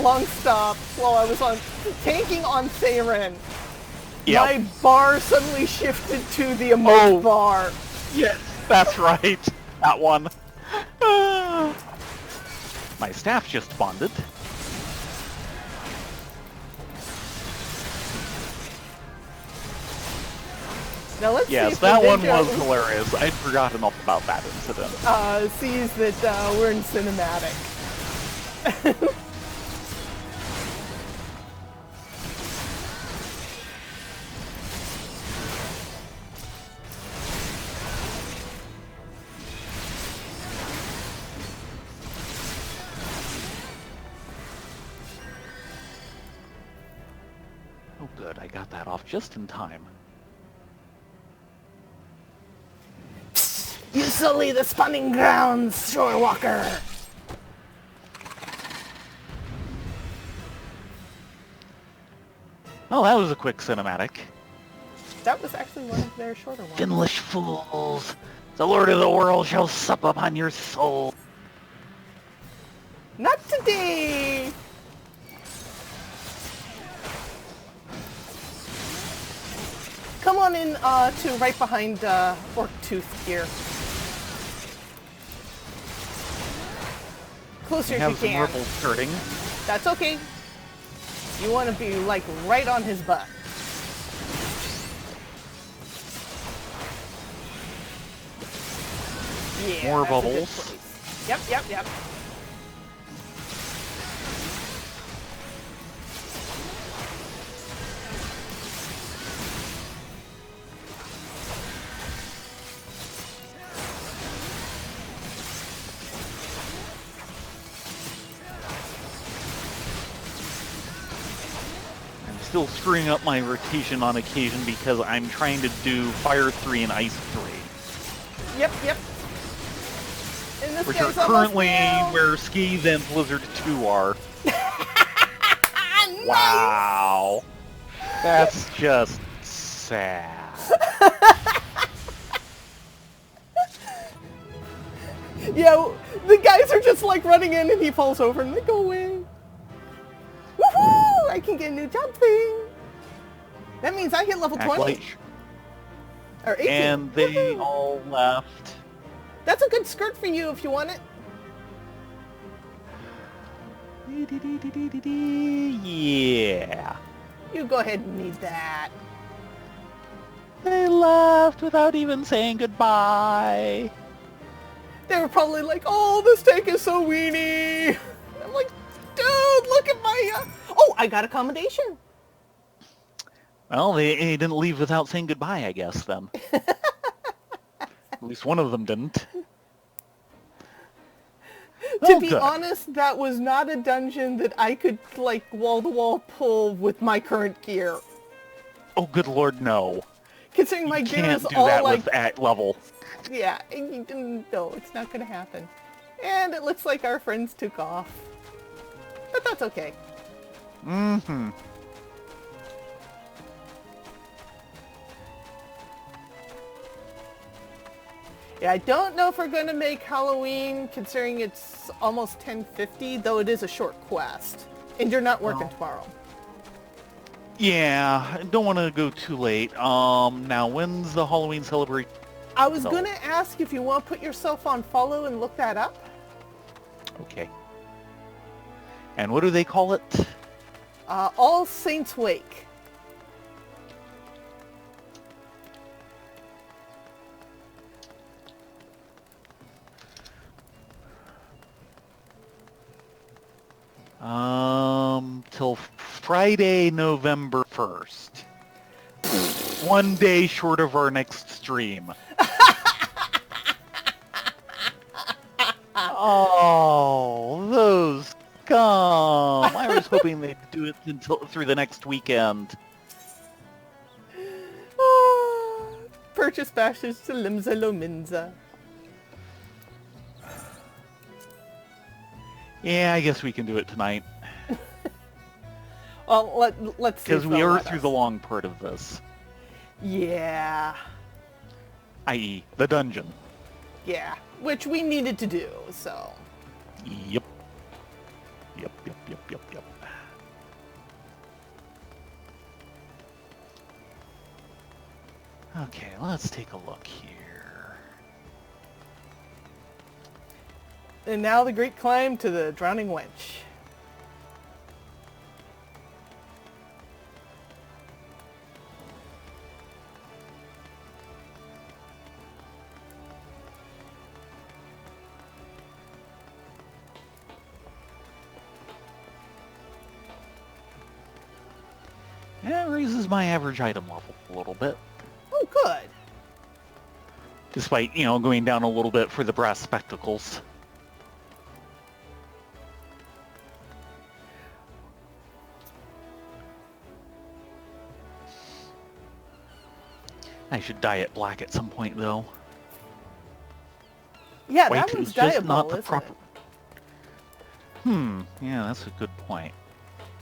Long Stop, while I was on tanking on Theron, Yep. my bar suddenly shifted to the emote bar. Yes, that's right. That one. My staff just bonded. Now let's see Yes, if that the one ninja, was hilarious. I'd forgotten all about that incident. sees that we're in cinematic. Oh good, I got that off just in time. You sully the spawning grounds, Shorewalker! Oh, that was a quick cinematic. That was actually one of their shorter ones. Finlish fools! The Lord of the World shall sup upon your soul! Not today! Come on in to right behind Orc Tooth here. Closer I if have you some can. ripples skirting. That's okay. You want to be like right on his butt. Yeah, More that's a good bubbles. place. Yep. still screwing up my rotation on occasion because I'm trying to do Fire 3 and Ice 3. Yep, yep. And this Which are guy's almost currently down. where Scathe and Blizzard 2 are. Nice. Wow. That's just sad. Yeah, the guys are just like running in and he falls over and they go away. Woohoo! I can get a new jump thing. That means I hit level 20. Acolyte. Or 18. And they Woohoo! all left. That's a good skirt for you if you want it. Yeah. You go ahead and need that. They left without even saying goodbye. They were probably like, oh, this tank is so weenie. I'm like, dude, look at my... Oh, I got accommodation. Well, they didn't leave without saying goodbye, I guess, then. At least one of them didn't. To be Good. honest, that was not a dungeon that I could, like, wall-to-wall pull with my current gear. Oh, good lord, no. Considering my gear Can't is do all, that like... with at level. Yeah, no, it's not going to happen. And it looks like our friends took off. But that's okay. Mm-hmm. Yeah, I don't know if we're going to make Halloween, considering it's almost 10:50, though it is a short quest. And you're not working tomorrow. Yeah, I don't want to go too late. Now, when's the Halloween celebration? I was going to ask if you want to put yourself on follow and look that up. Okay. And what do they call it? All Saints Wake. Till Friday, November 1st. One day short of our next stream. Oh, those scum! I was hoping they'd do it until through the next weekend. Purchase bashes to Limza Lominza. Yeah, I guess we can do it tonight. Well, let's see. Because we are through the long part of this. Yeah. I.e., the dungeon. Yeah. Which we needed to do, so. Yep. Yep, yep, yep, yep, yep. Okay, let's take a look here. And now the great climb to the Drowning Wench. Yeah, it raises my average item level a little bit. Oh, good. Despite, going down a little bit for the brass spectacles. I should dye it black at some point, though. Yeah, White that one's is just dyeable, not the isn't proper... Yeah, that's a good point.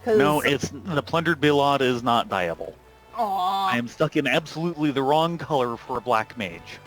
it? No, the plundered Bilod is not dyeable. Aww. I am stuck in absolutely the wrong color for a black mage.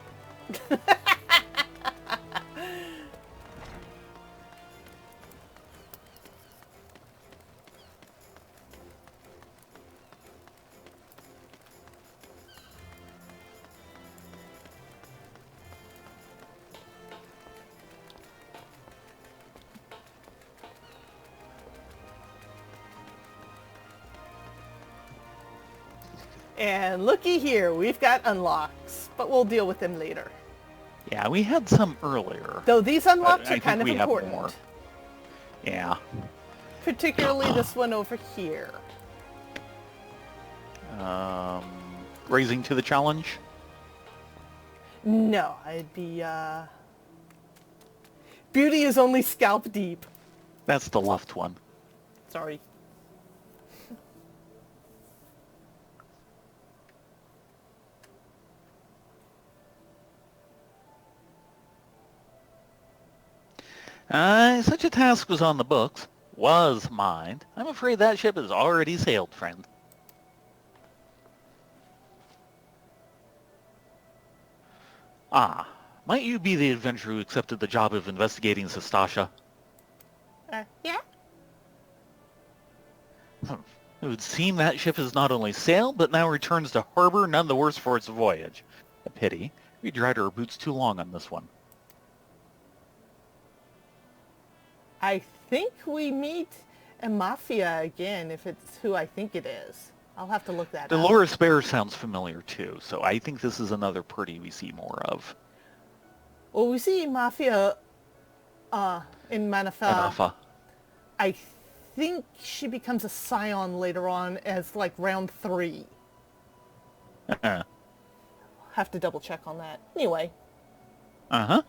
And looky here, we've got unlocks, but we'll deal with them later. Yeah, we had some earlier. Though these unlocks I are kind of think we have important. more. Yeah. Particularly this one over here. Raising to the challenge? No, I'd be, Beauty is only scalp deep. That's the left one. Sorry. Such a task was on the books. Was mine. I'm afraid that ship has already sailed, friend. Ah, might you be the adventurer who accepted the job of investigating Sestasha? Yeah? It would seem that ship has not only sailed, but now returns to harbor, none the worse for its voyage. A pity. We dragged our boots too long on this one. I think we meet a mafia again, if it's who I think it is. I'll have to look that up. Dolores Bear sounds familiar too, so I think this is another party we see more of. Well, we see mafia in Manafa. Anafa. I think she becomes a scion later on as like round 3. Have to double check on that. Anyway. Uh-huh.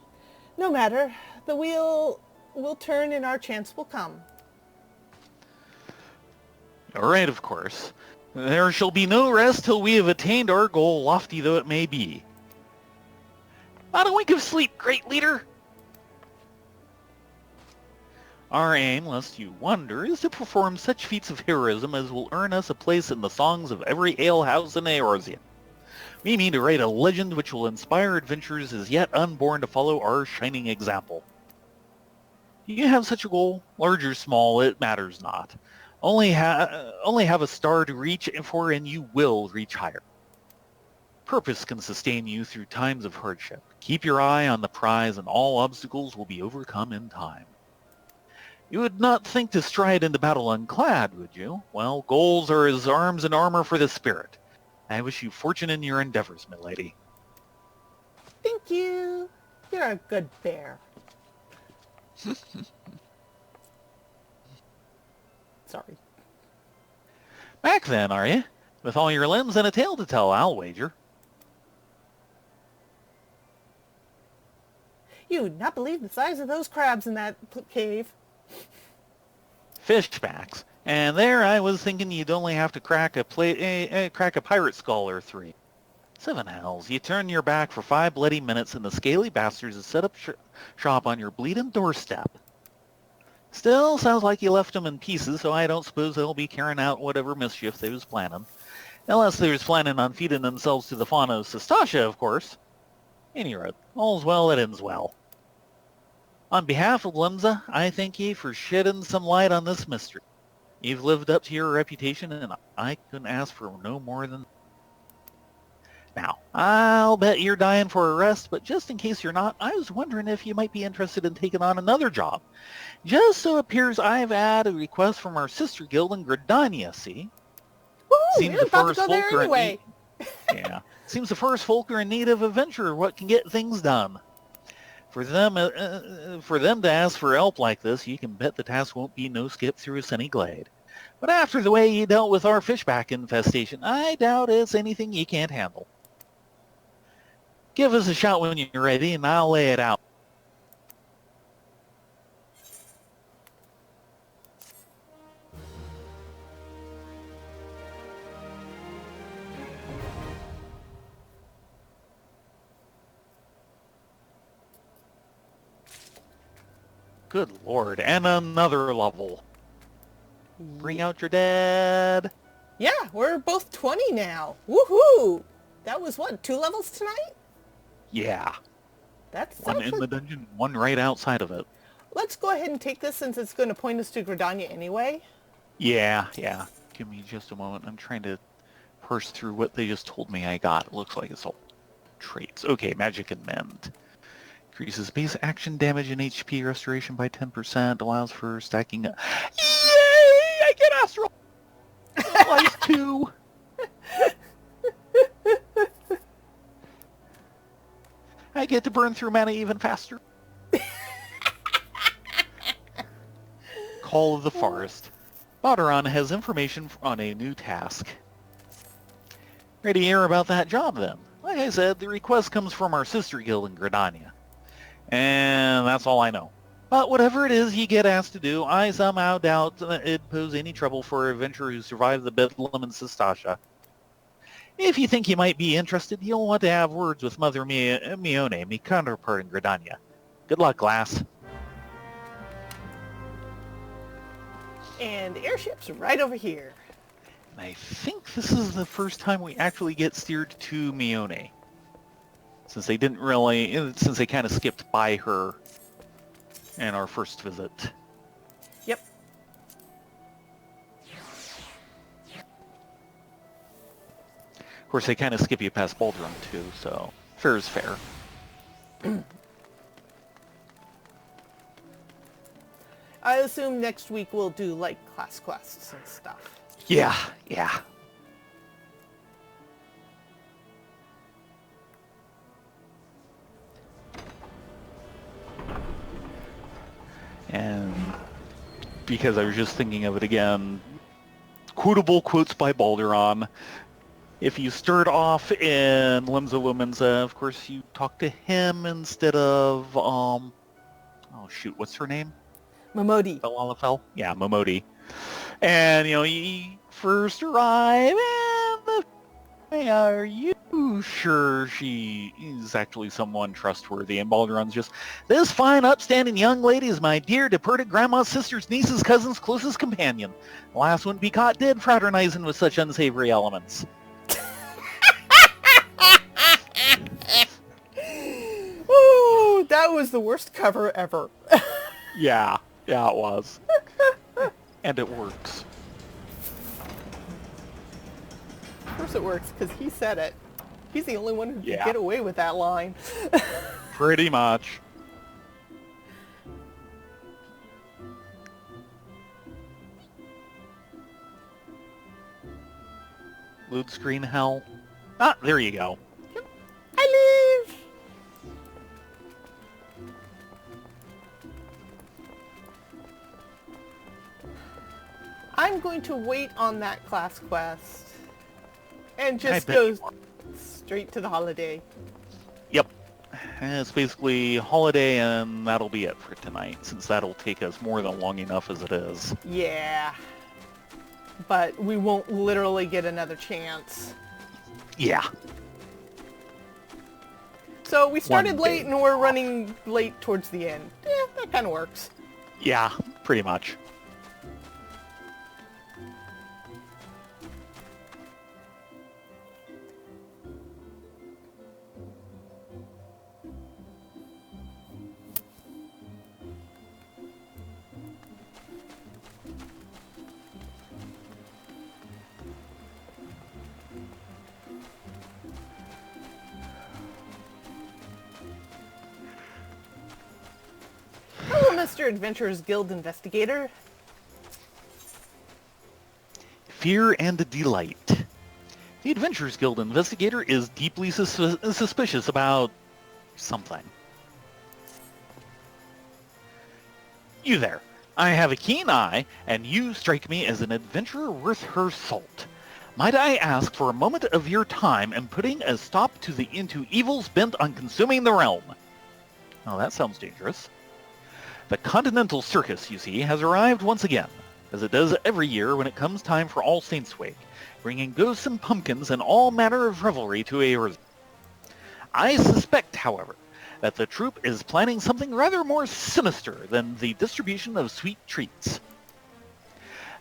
No matter. The wheel will turn and our chance will come. All right, of course. There shall be no rest till we have attained our goal, lofty though it may be. Not a wink of sleep, great leader! Our aim, lest you wonder, is to perform such feats of heroism as will earn us a place in the songs of every alehouse in Eorzea. We mean to write a legend which will inspire adventurers as yet unborn to follow our shining example. Do you have such a goal? Large or small, it matters not. Only have a star to reach for, and you will reach higher. Purpose can sustain you through times of hardship. Keep your eye on the prize, and all obstacles will be overcome in time. You would not think to stride into battle unclad, would you? Well, goals are as arms and armor for the spirit. I wish you fortune in your endeavors, milady. Thank you. You're a good bear. Sorry. Back then, are you? With all your limbs and a tail to tell, I'll wager. You would not believe the size of those crabs in that cave. Fishbacks. And there I was thinking you'd only have to crack a pirate skull or 3. 7 hells. You turn your back for 5 bloody minutes and the scaly bastards have set up shop on your bleeding doorstep. Still, sounds like you left them in pieces, so I don't suppose they'll be carrying out whatever mischief they was planning. Unless they was planning on feeding themselves to the fauna of Sestasha, of course. Any road. All's well that ends well. On behalf of Limsa, I thank ye for shedding some light on this mystery. You've lived up to your reputation, and I couldn't ask for no more than... Now, I'll bet you're dying for a rest, but just in case you're not, I was wondering if you might be interested in taking on another job. Just so appears I've had a request from our sister guild in Gridania, see? Woo! You're about to go there anyway. Yeah. Seems the first folk are in need of adventure what can get things done. For them to ask for help like this, you can bet the task won't be no skip through a sunny glade. But after the way you dealt with our fishback infestation, I doubt it's anything you can't handle. Give us a shout when you're ready, and I'll lay it out. Good lord, and another level. Bring out your dead. Yeah, we're both 20 now. Woohoo! That was what, 2 levels tonight? Yeah. That's one in the dungeon, one right outside of it. Let's go ahead and take this since it's going to point us to Gridania anyway. Yeah. Give me just a moment. I'm trying to parse through what they just told me I got. It looks like it's all traits. Okay, magic and mend. Increases base action damage and HP restoration by 10%. Allows for stacking up. Yay! I get astral! Life 2! I get to burn through mana even faster. Call of the Forest. Bauderon has information on a new task. Ready to hear about that job then? Like I said, the request comes from our sister guild in Gridania. And that's all I know. But whatever it is you get asked to do, I somehow doubt it'd pose any trouble for an adventurer who survived the bedlam in Sestasha. If you think you might be interested, you'll want to have words with Mother Mione, my counterpart in Gridania. Good luck, lass. And the airship's right over here. And I think this is the first time we actually get steered to Mione. Since they didn't really, since they kind of skipped by her in our first visit. Yep. Of course, they kind of skip you past Baldrum too, so fair is fair. I assume next week we'll do, like, class quests and stuff. Yeah, yeah. And because I was just thinking of it again, quotable quotes by Balderon. If you start off in Limsa Lumensa, of course you talk to him instead of, oh shoot, what's her name? Momodi. Belalafel? Yeah, Momodi. And, you first arrive and are you sure she is actually someone trustworthy? And Balderon's just, this fine, upstanding young lady is my dear, departed grandma's sister's niece's cousin's closest companion. The last wouldn't be caught dead fraternizing with such unsavory elements. Ooh, that was the worst cover ever. Yeah, it was. And it works. Of course it works, because he said it. He's the only one who can Yeah. get away with that line. Pretty much. Load screen hell. Ah, there you go. I leave! I'm going to wait on that class quest. And just bet go you are. straight to the holiday. Yep. It's basically holiday and that'll be it for tonight, since that'll take us more than long enough as it is. Yeah. But we won't literally get another chance. Yeah. So we started One late day and we're running late towards the end. Yeah, that kind of works. Yeah, pretty much. Hello, Mr. Adventurers Guild Investigator. Fear and delight. The Adventurers Guild investigator is deeply suspicious about something. You there. I have a keen eye, and you strike me as an adventurer worth her salt. Might I ask for a moment of your time in putting a stop to the into evils bent on consuming the realm? Oh, that sounds dangerous. The Continental Circus, you see, has arrived once again, as it does every year when it comes time for All Saints' Wake, bringing ghosts and pumpkins and all manner of revelry to Eorzea. I suspect, however, that the troupe is planning something rather more sinister than the distribution of sweet treats.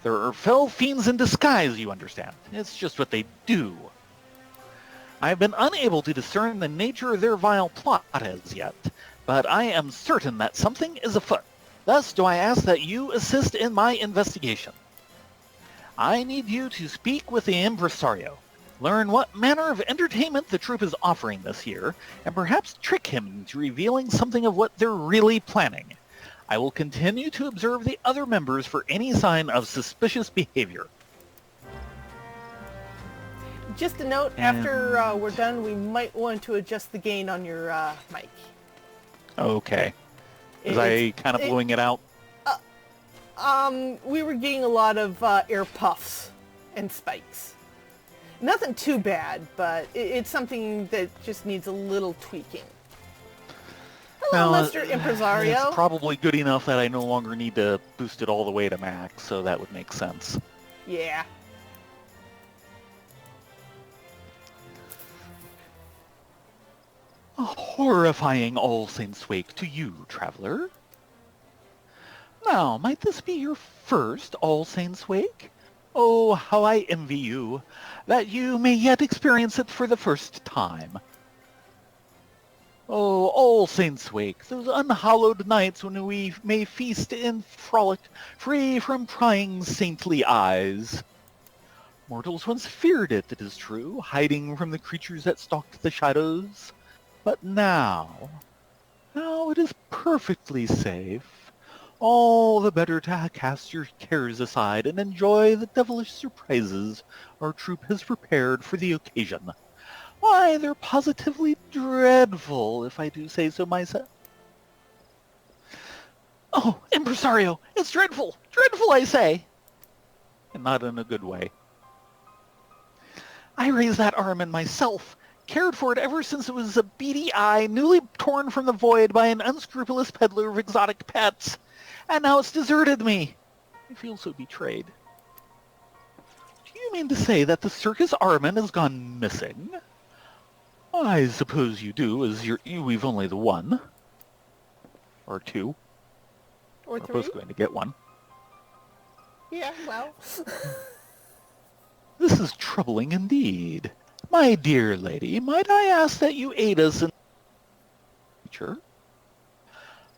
There are fell fiends in disguise, you understand. It's just what they do. I have been unable to discern the nature of their vile plot as yet, but I am certain that something is afoot. Thus do I ask that you assist in my investigation. I need you to speak with the impresario, learn what manner of entertainment the troupe is offering this year, and perhaps trick him into revealing something of what they're really planning. I will continue to observe the other members for any sign of suspicious behavior. Just a note, after we're done, we might want to adjust the gain on your mic. Okay. Was I kind of blowing it out? We were getting a lot of air puffs and spikes. Nothing too bad, but it's something that just needs a little tweaking. Hello, Mr. Impresario. It's probably good enough that I no longer need to boost it all the way to max, so that would make sense. Yeah. A horrifying All Saints' Wake to you, traveler. Now, might this be your first All Saints' Wake? Oh, how I envy you, that you may yet experience it for the first time. Oh, All Saints' Wake, those unhallowed nights when we may feast and frolic, free from prying saintly eyes. Mortals once feared it, it is true, hiding from the creatures that stalked the shadows. But now it is perfectly safe. All the better to cast your cares aside and enjoy the devilish surprises our troop has prepared for the occasion. Why, they're positively dreadful, if I do say so myself. Oh, impresario, it's dreadful! Dreadful, I say! And not in a good way. I raised that arm in myself, cared for it ever since it was a beady eye newly torn from the void by an unscrupulous peddler of exotic pets. And now it's deserted me. I feel so betrayed. Do you mean to say that the circus Armin has gone missing? I suppose you do, as we've only the one. Or two. Or We're three? both going to get one. Yeah, well. This is troubling indeed. My dear lady, might I ask that you aid us in the future?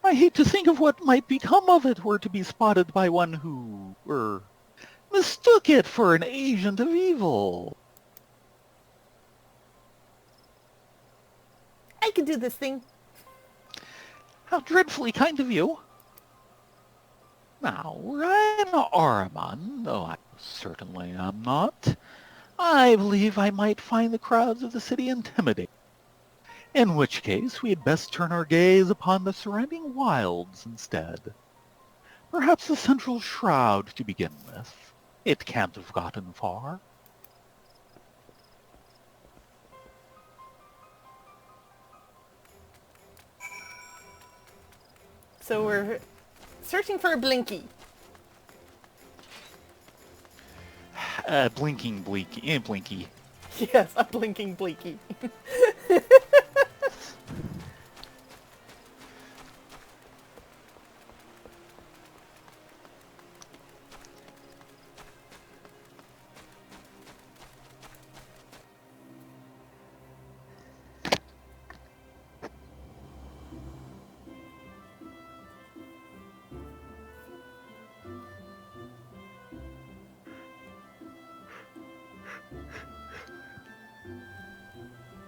I hate to think of what might become of it were to be spotted by one who, mistook it for an agent of evil. I can do this thing. How dreadfully kind of you. Now, were I an Ahriman, though I certainly am not, I believe I might find the crowds of the city intimidating. In which case, we had best turn our gaze upon the surrounding wilds instead. Perhaps the central shroud to begin with. It can't have gotten far. So we're searching for a Blinky. Blinking Blinky. Yes, a blinking Blinky.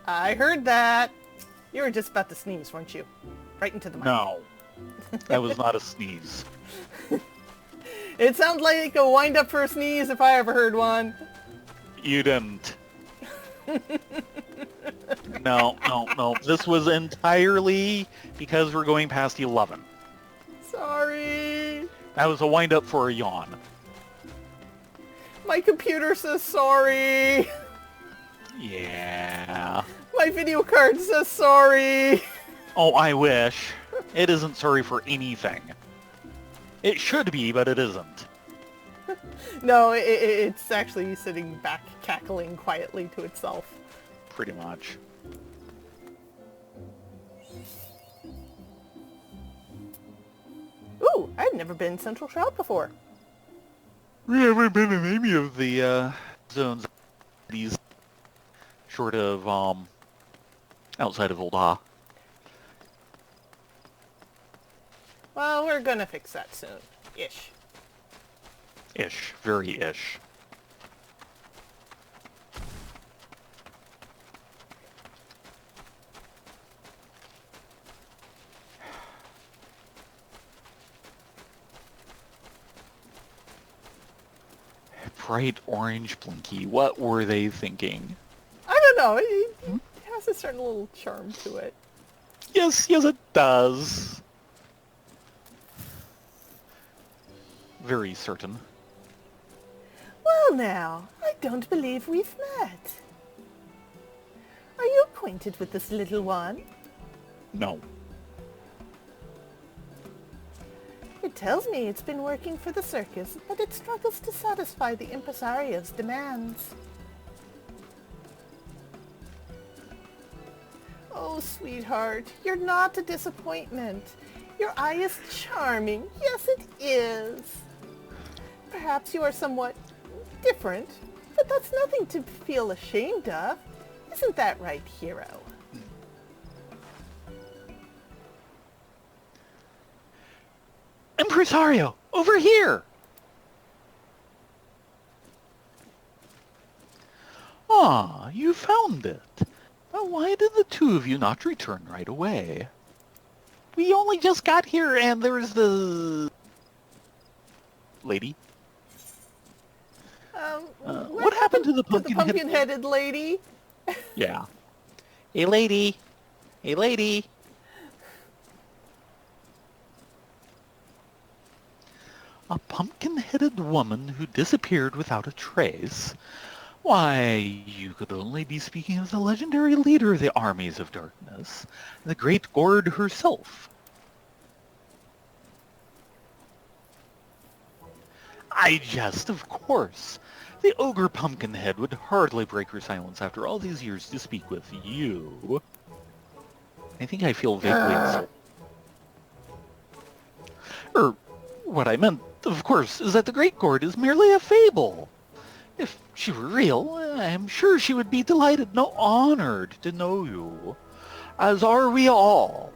I heard that. You were just about to sneeze, weren't you? Right into the mic. No, that was not a sneeze. It sounds like a wind-up for a sneeze if I ever heard one. You didn't. No. This was entirely because we're going past 11. Sorry. That was a wind-up for a yawn. My computer says sorry. Yeah. My video card says sorry. Oh, I wish. It isn't sorry for anything. It should be, but it isn't. No, it's actually sitting back cackling quietly to itself. Pretty much. Ooh, I've never been in Central Shroud before. We haven't been in any of the zones. These short of outside of Ul'dah. Well, we're gonna fix that soon. Ish. Ish. Very ish. Bright orange Blinky. What were they thinking? I don't know. It has a certain little charm to it. Yes, it does. Very certain. Well now, I don't believe we've met. Are you acquainted with this little one? No. It tells me it's been working for the circus, but it struggles to satisfy the impresario's demands. Oh, sweetheart, you're not a disappointment. Your eye is charming. Yes, it is. Perhaps you are somewhat different, but that's nothing to feel ashamed of. Isn't that right, hero? Impresario, over here! Ah, you found it. But why did the two of you not return right away? We only just got here and there's the... lady. What happened to the pumpkin-headed... pumpkin-headed lady? Yeah. Hey, lady. Hey, lady. A pumpkin-headed woman who disappeared without a trace? Why, you could only be speaking of the legendary leader of the armies of darkness, the Great Gourd herself. I jest, of course. The ogre Pumpkinhead would hardly break her silence after all these years to speak with you. I think I feel vaguely insulted. What I meant, of course, is that the Great Gourd is merely a fable. If she were real, I am sure she would be delighted, no honored to know you. As are we all.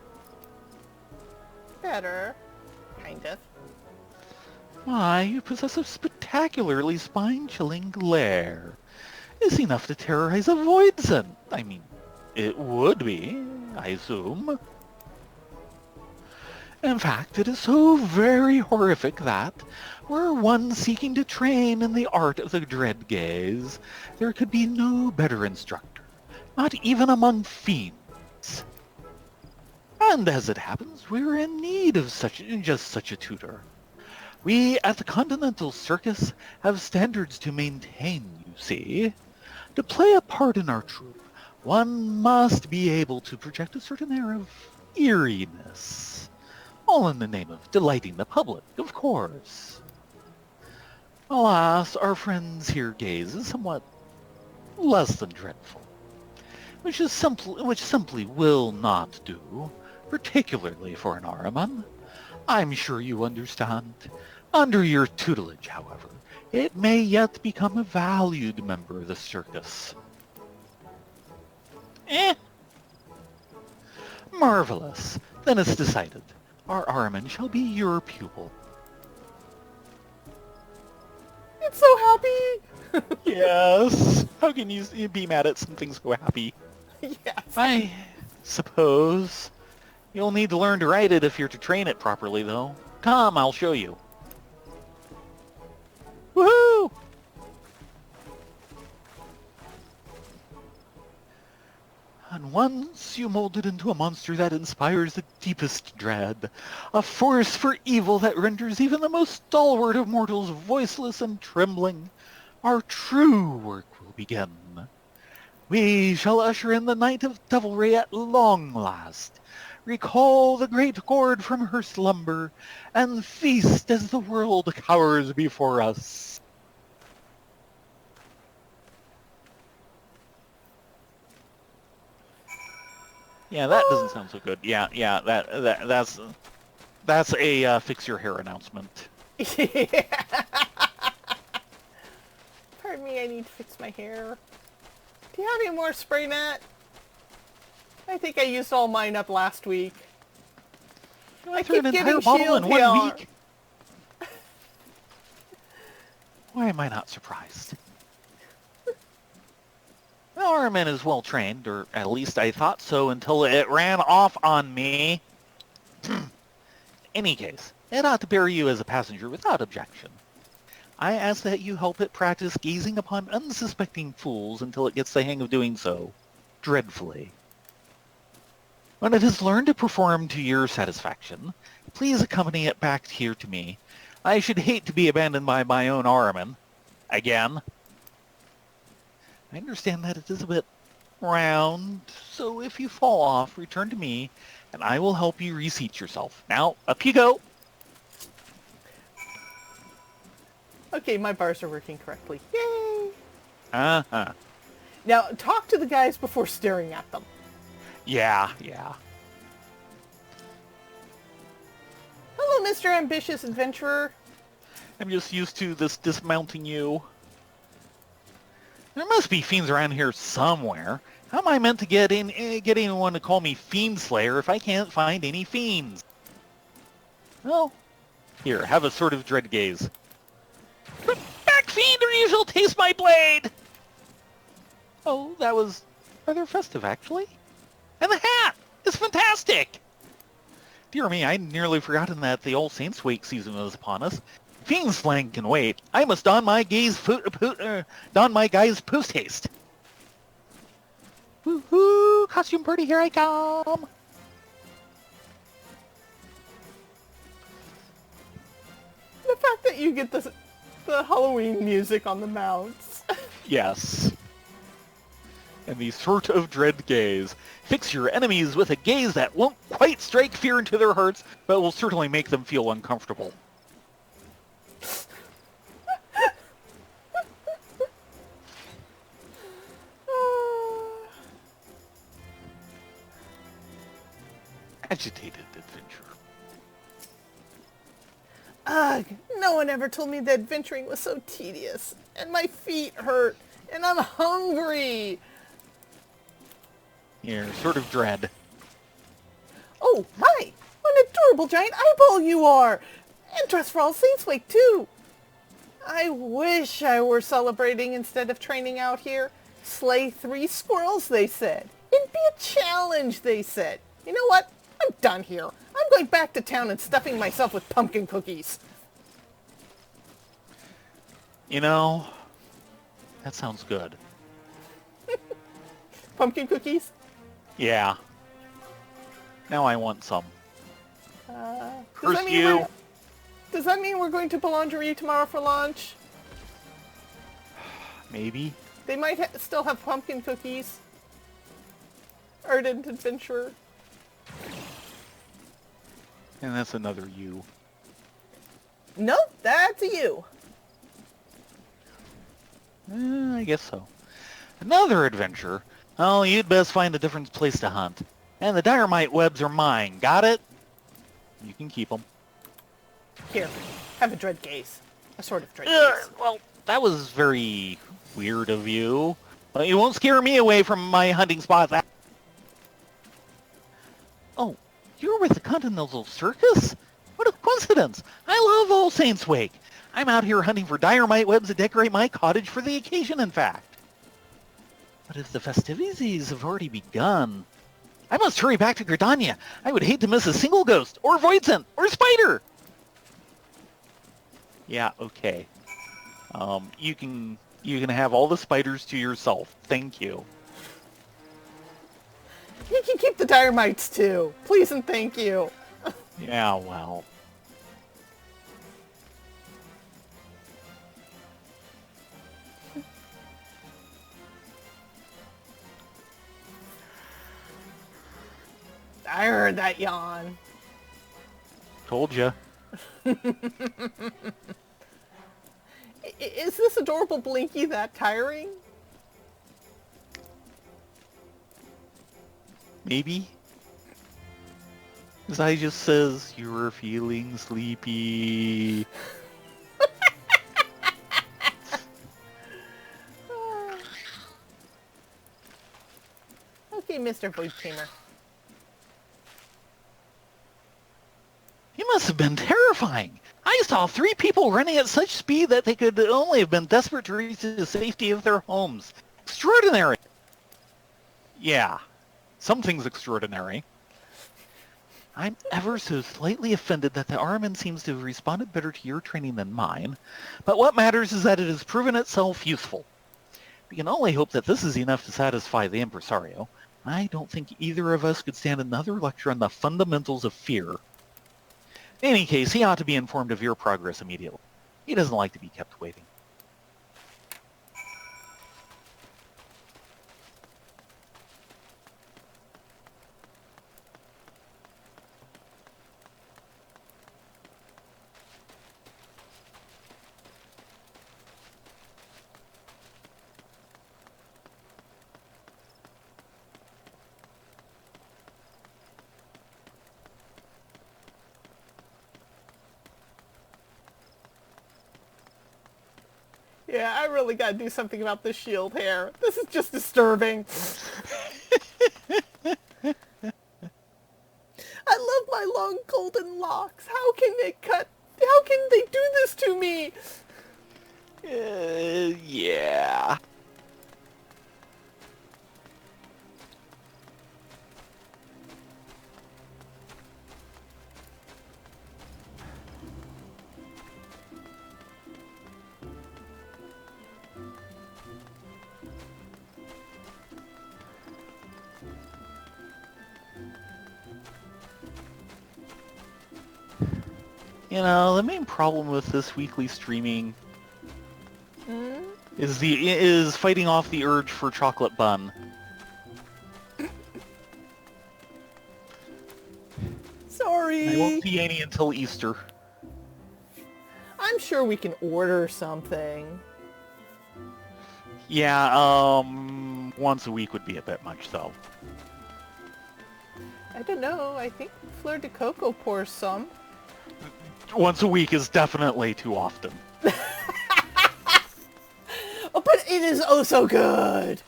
Better. Kind of. Why, you possess a spectacularly spine-chilling glare. It's enough to terrorize a Voidsent. I mean, it would be, I assume. In fact, it is so very horrific that, were one seeking to train in the art of the dread gaze, there could be no better instructor, not even among fiends. And as it happens, we're in need of just such a tutor. We at the Continental Circus have standards to maintain, you see. To play a part in our troupe, one must be able to project a certain air of eeriness. All in the name of delighting the public, of course. Alas, our friend's here gaze is somewhat less than dreadful, which simply will not do, particularly for an Ahriman. I'm sure you understand. Under your tutelage, however, it may yet become a valued member of the circus. Marvelous. Then it's decided. Our Ahriman shall be your pupil. It's so happy! Yes. How can you be mad at something so happy? Yes. I suppose. You'll need to learn to ride it if you're to train it properly, though. Come, I'll show you. Woohoo! And once you mold it into a monster that inspires the deepest dread, a force for evil that renders even the most stalwart of mortals voiceless and trembling, our true work will begin. We shall usher in the night of devilry at long last, recall the great gourd from her slumber, and feast as the world cowers before us. Yeah, that doesn't sound so good. Yeah, that's a fix your hair announcement. Yeah. Pardon me, I need to fix my hair. Do you have any more spray net? I think I used all mine up last week. I keep an entire bottle in 1 week. Why am I not surprised? Well, Ahriman is well trained, or at least I thought so until it ran off on me. In any case, it ought to bear you as a passenger without objection. I ask that you help it practice gazing upon unsuspecting fools until it gets the hang of doing so, dreadfully. When it has learned to perform to your satisfaction, please accompany it back here to me. I should hate to be abandoned by my own Ahriman. Again. I understand that it is a bit round, so if you fall off, return to me, and I will help you reseat yourself. Now, up you go! Okay, my bars are working correctly. Yay! Uh-huh. Now, talk to the guys before staring at them. Yeah. Mr. Ambitious Adventurer. I'm just used to this dismounting you. There must be fiends around here somewhere. How am I meant to get anyone to call me Fiend Slayer if I can't find any fiends? Well, here, have a sort of dread gaze. Back, fiend, or you shall taste my blade! Oh, that was rather festive, actually. And the hat is fantastic! Dear me, I'd nearly forgotten that the All Saints Wake season was upon us. Fiend slang can wait. I must don my guy's post haste. Woohoo! Costume party, here I come! The fact that you get the Halloween music on the mounts. Yes. And the sort of dread gaze. Fix your enemies with a gaze that won't quite strike fear into their hearts, but will certainly make them feel uncomfortable. Agitated adventure. Ugh, no one ever told me that adventuring was so tedious. And my feet hurt. And I'm hungry. Here, sort of dread. Oh my, what an adorable giant eyeball you are. And dressed for All Saints Wake too. I wish I were celebrating instead of training out here. Slay 3 squirrels, they said. It'd be a challenge, they said. You know what? I'm done here. I'm going back to town and stuffing myself with pumpkin cookies. You know, that sounds good. Pumpkin cookies? Yeah. Now I want some. Curse Does you! that mean we're going to Boulangerie tomorrow for lunch? Maybe. They might still have pumpkin cookies. Ardent Adventurer. And that's another you. Nope, that's a you. I guess so. Another adventure. Oh, you'd best find a different place to hunt. And the dynamite webs are mine. Got it? You can keep them. Here, have a dread gaze. A sort of dread gaze. Well, that was very weird of you. Well, you won't scare me away from my hunting spot. Oh, you're with the Continental Circus? What a coincidence. I love All Saints Wake. I'm out here hunting for dynamite webs to decorate my cottage for the occasion, in fact. But if the festivities have already begun, I must hurry back to Gridania. I would hate to miss a single ghost, or voidsent, or spider. Yeah, okay. You can have all the spiders to yourself. Thank you. You can keep the dynamites too. Please and thank you. Yeah, well. I heard that yawn. Told ya. Is this adorable Blinky that tiring? Maybe. As I just says, you're feeling sleepy. Okay, Mr. Void Tamer. He must have been terrifying. I saw 3 people running at such speed that they could only have been desperate to reach the safety of their homes. Extraordinary. Yeah, something's extraordinary. I'm ever so slightly offended that the Armin seems to have responded better to your training than mine, but what matters is that it has proven itself useful. We can only hope that this is enough to satisfy the impresario. I don't think either of us could stand another lecture on the fundamentals of fear. In any case, he ought to be informed of your progress immediately. He doesn't like to be kept waiting. Yeah, I really gotta do something about this shield hair. This is just disturbing. I love my long golden locks. How can they do this to me? Yeah. You know, the main problem with this weekly streaming is fighting off the urge for chocolate bun. Sorry. I won't see any until Easter. I'm sure we can order something. Yeah, once a week would be a bit much, though. I don't know. I think Fleur de Coco pours some. Once a week is definitely too often. Oh, but it is oh so good.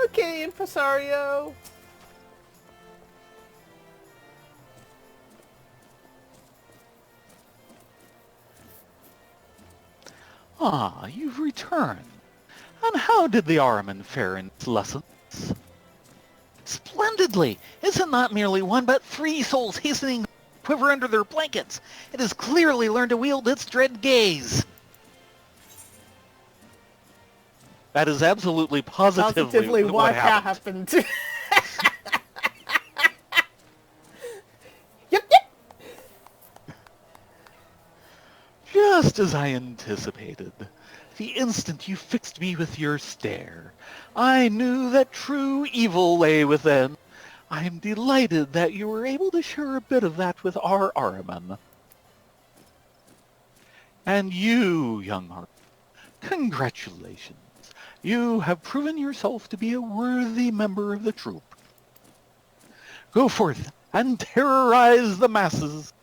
Okay, impresario. Ah, you've returned. And how did the Ahriman fare in its lessons? Splendidly! It's not merely one, but 3 souls hastening to quiver under their blankets. It has clearly learned to wield its dread gaze. That is absolutely positively what happened. Yep. Just as I anticipated. The instant you fixed me with your stare, I knew that true evil lay within. I am delighted that you were able to share a bit of that with our Ahriman. And you, young heart, congratulations. You have proven yourself to be a worthy member of the troop. Go forth and terrorize the masses.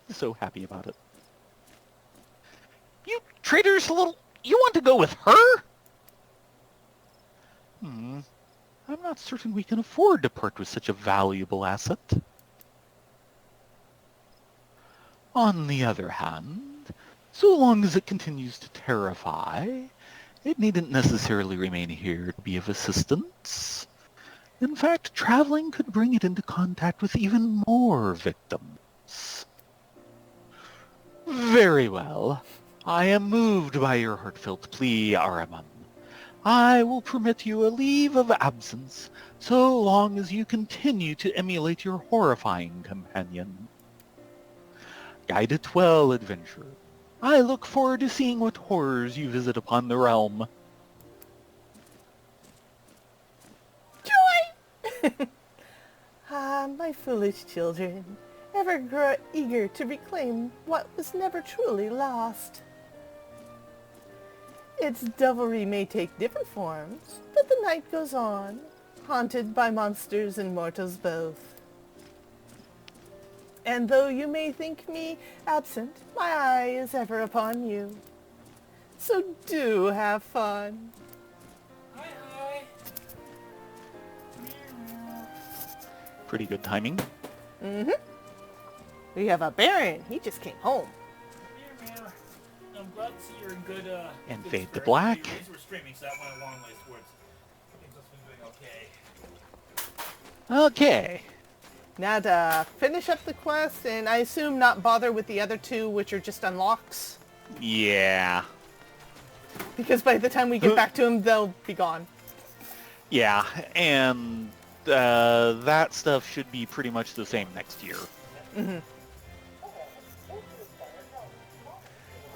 So happy about it. You traitorous little... You want to go with her? I'm not certain we can afford to part with such a valuable asset. On the other hand, so long as it continues to terrify, it needn't necessarily remain here to be of assistance. In fact, traveling could bring it into contact with even more victims. Very well. I am moved by your heartfelt plea, Ahriman. I will permit you a leave of absence so long as you continue to emulate your horrifying companion. Guide it well, adventurer. I look forward to seeing what horrors you visit upon the realm. Joy! Ah, my foolish children, ever grow eager to reclaim what was never truly lost. Its devilry may take different forms, but the night goes on, haunted by monsters and mortals both. And though you may think me absent, my eye is ever upon you. So do have fun. Hi. Pretty good timing. We have a Baron. He just came home. I'm glad to see you're in good, And good fade to spirit. black. These were streaming, so that went a long way towards things that's been doing okay. Okay. Now to finish up the quest, and I assume not bother with the other 2, which are just unlocks. Yeah. Because by the time we get back to them, they'll be gone. Yeah, and that stuff should be pretty much the same next year.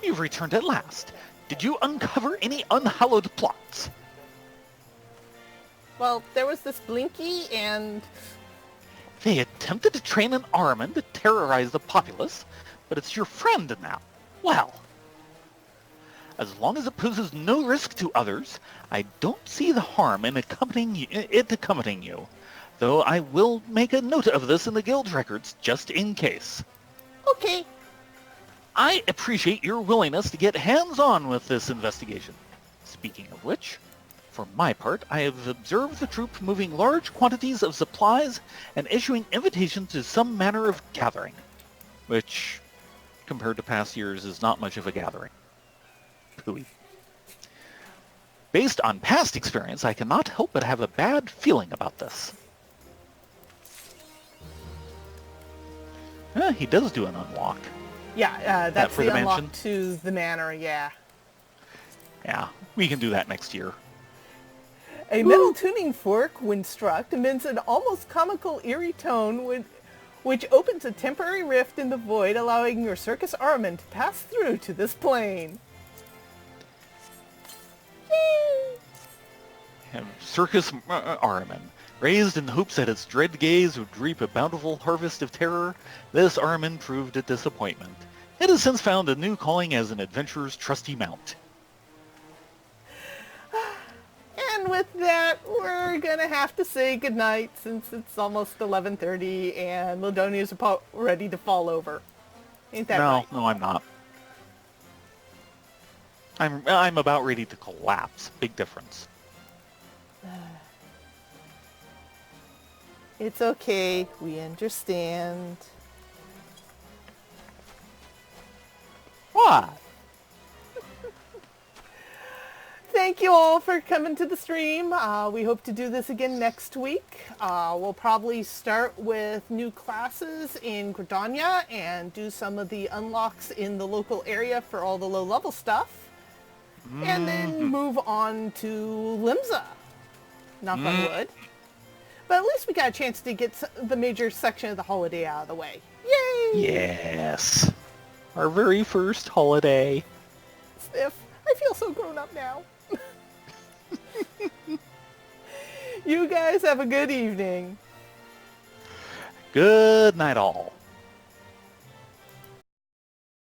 You've returned at last. Did you uncover any unhallowed plots? Well, there was this Blinky, and They attempted to train an Ahriman to terrorize the populace, but it's your friend now. Well, as long as it poses no risk to others, I don't see the harm in accompanying you. though I will make a note of this in the guild records just in case. Okay. I appreciate your willingness to get hands-on with this investigation. Speaking of which, for my part, I have observed the troop moving large quantities of supplies and issuing invitations to some manner of gathering, which, compared to past years, is not much of a gathering. Pooey. Based on past experience, I cannot help but have a bad feeling about this. He does do an unlock. Yeah, that's for the the unlock mansion? to the manor, yeah. Yeah, we can do that next year. A metal tuning fork, when struck, emits an almost comical eerie tone which opens a temporary rift in the void, allowing your circus Armin to pass through to this plane. Yay! Circus Ahriman. Raised in hopes that its dread gaze would reap a bountiful harvest of terror, this Ahriman proved a disappointment. It has since found a new calling as an adventurer's trusty mount. And with that, we're gonna have to say goodnight since it's almost 11:30 and Ladonia's ready to fall over. Ain't that right? No, I'm not. I'm about ready to collapse. Big difference. It's okay. We understand. What? Thank you all for coming to the stream. We hope to do this again next week. We'll probably start with new classes in Gridania and do some of the unlocks in the local area for all the low-level stuff. And then move on to Limsa. Knock on wood. But at least we got a chance to get the major section of the holiday out of the way. Yay! Yes. Our very first holiday. Sniff. I feel so grown up now. You guys have a good evening. Good night all.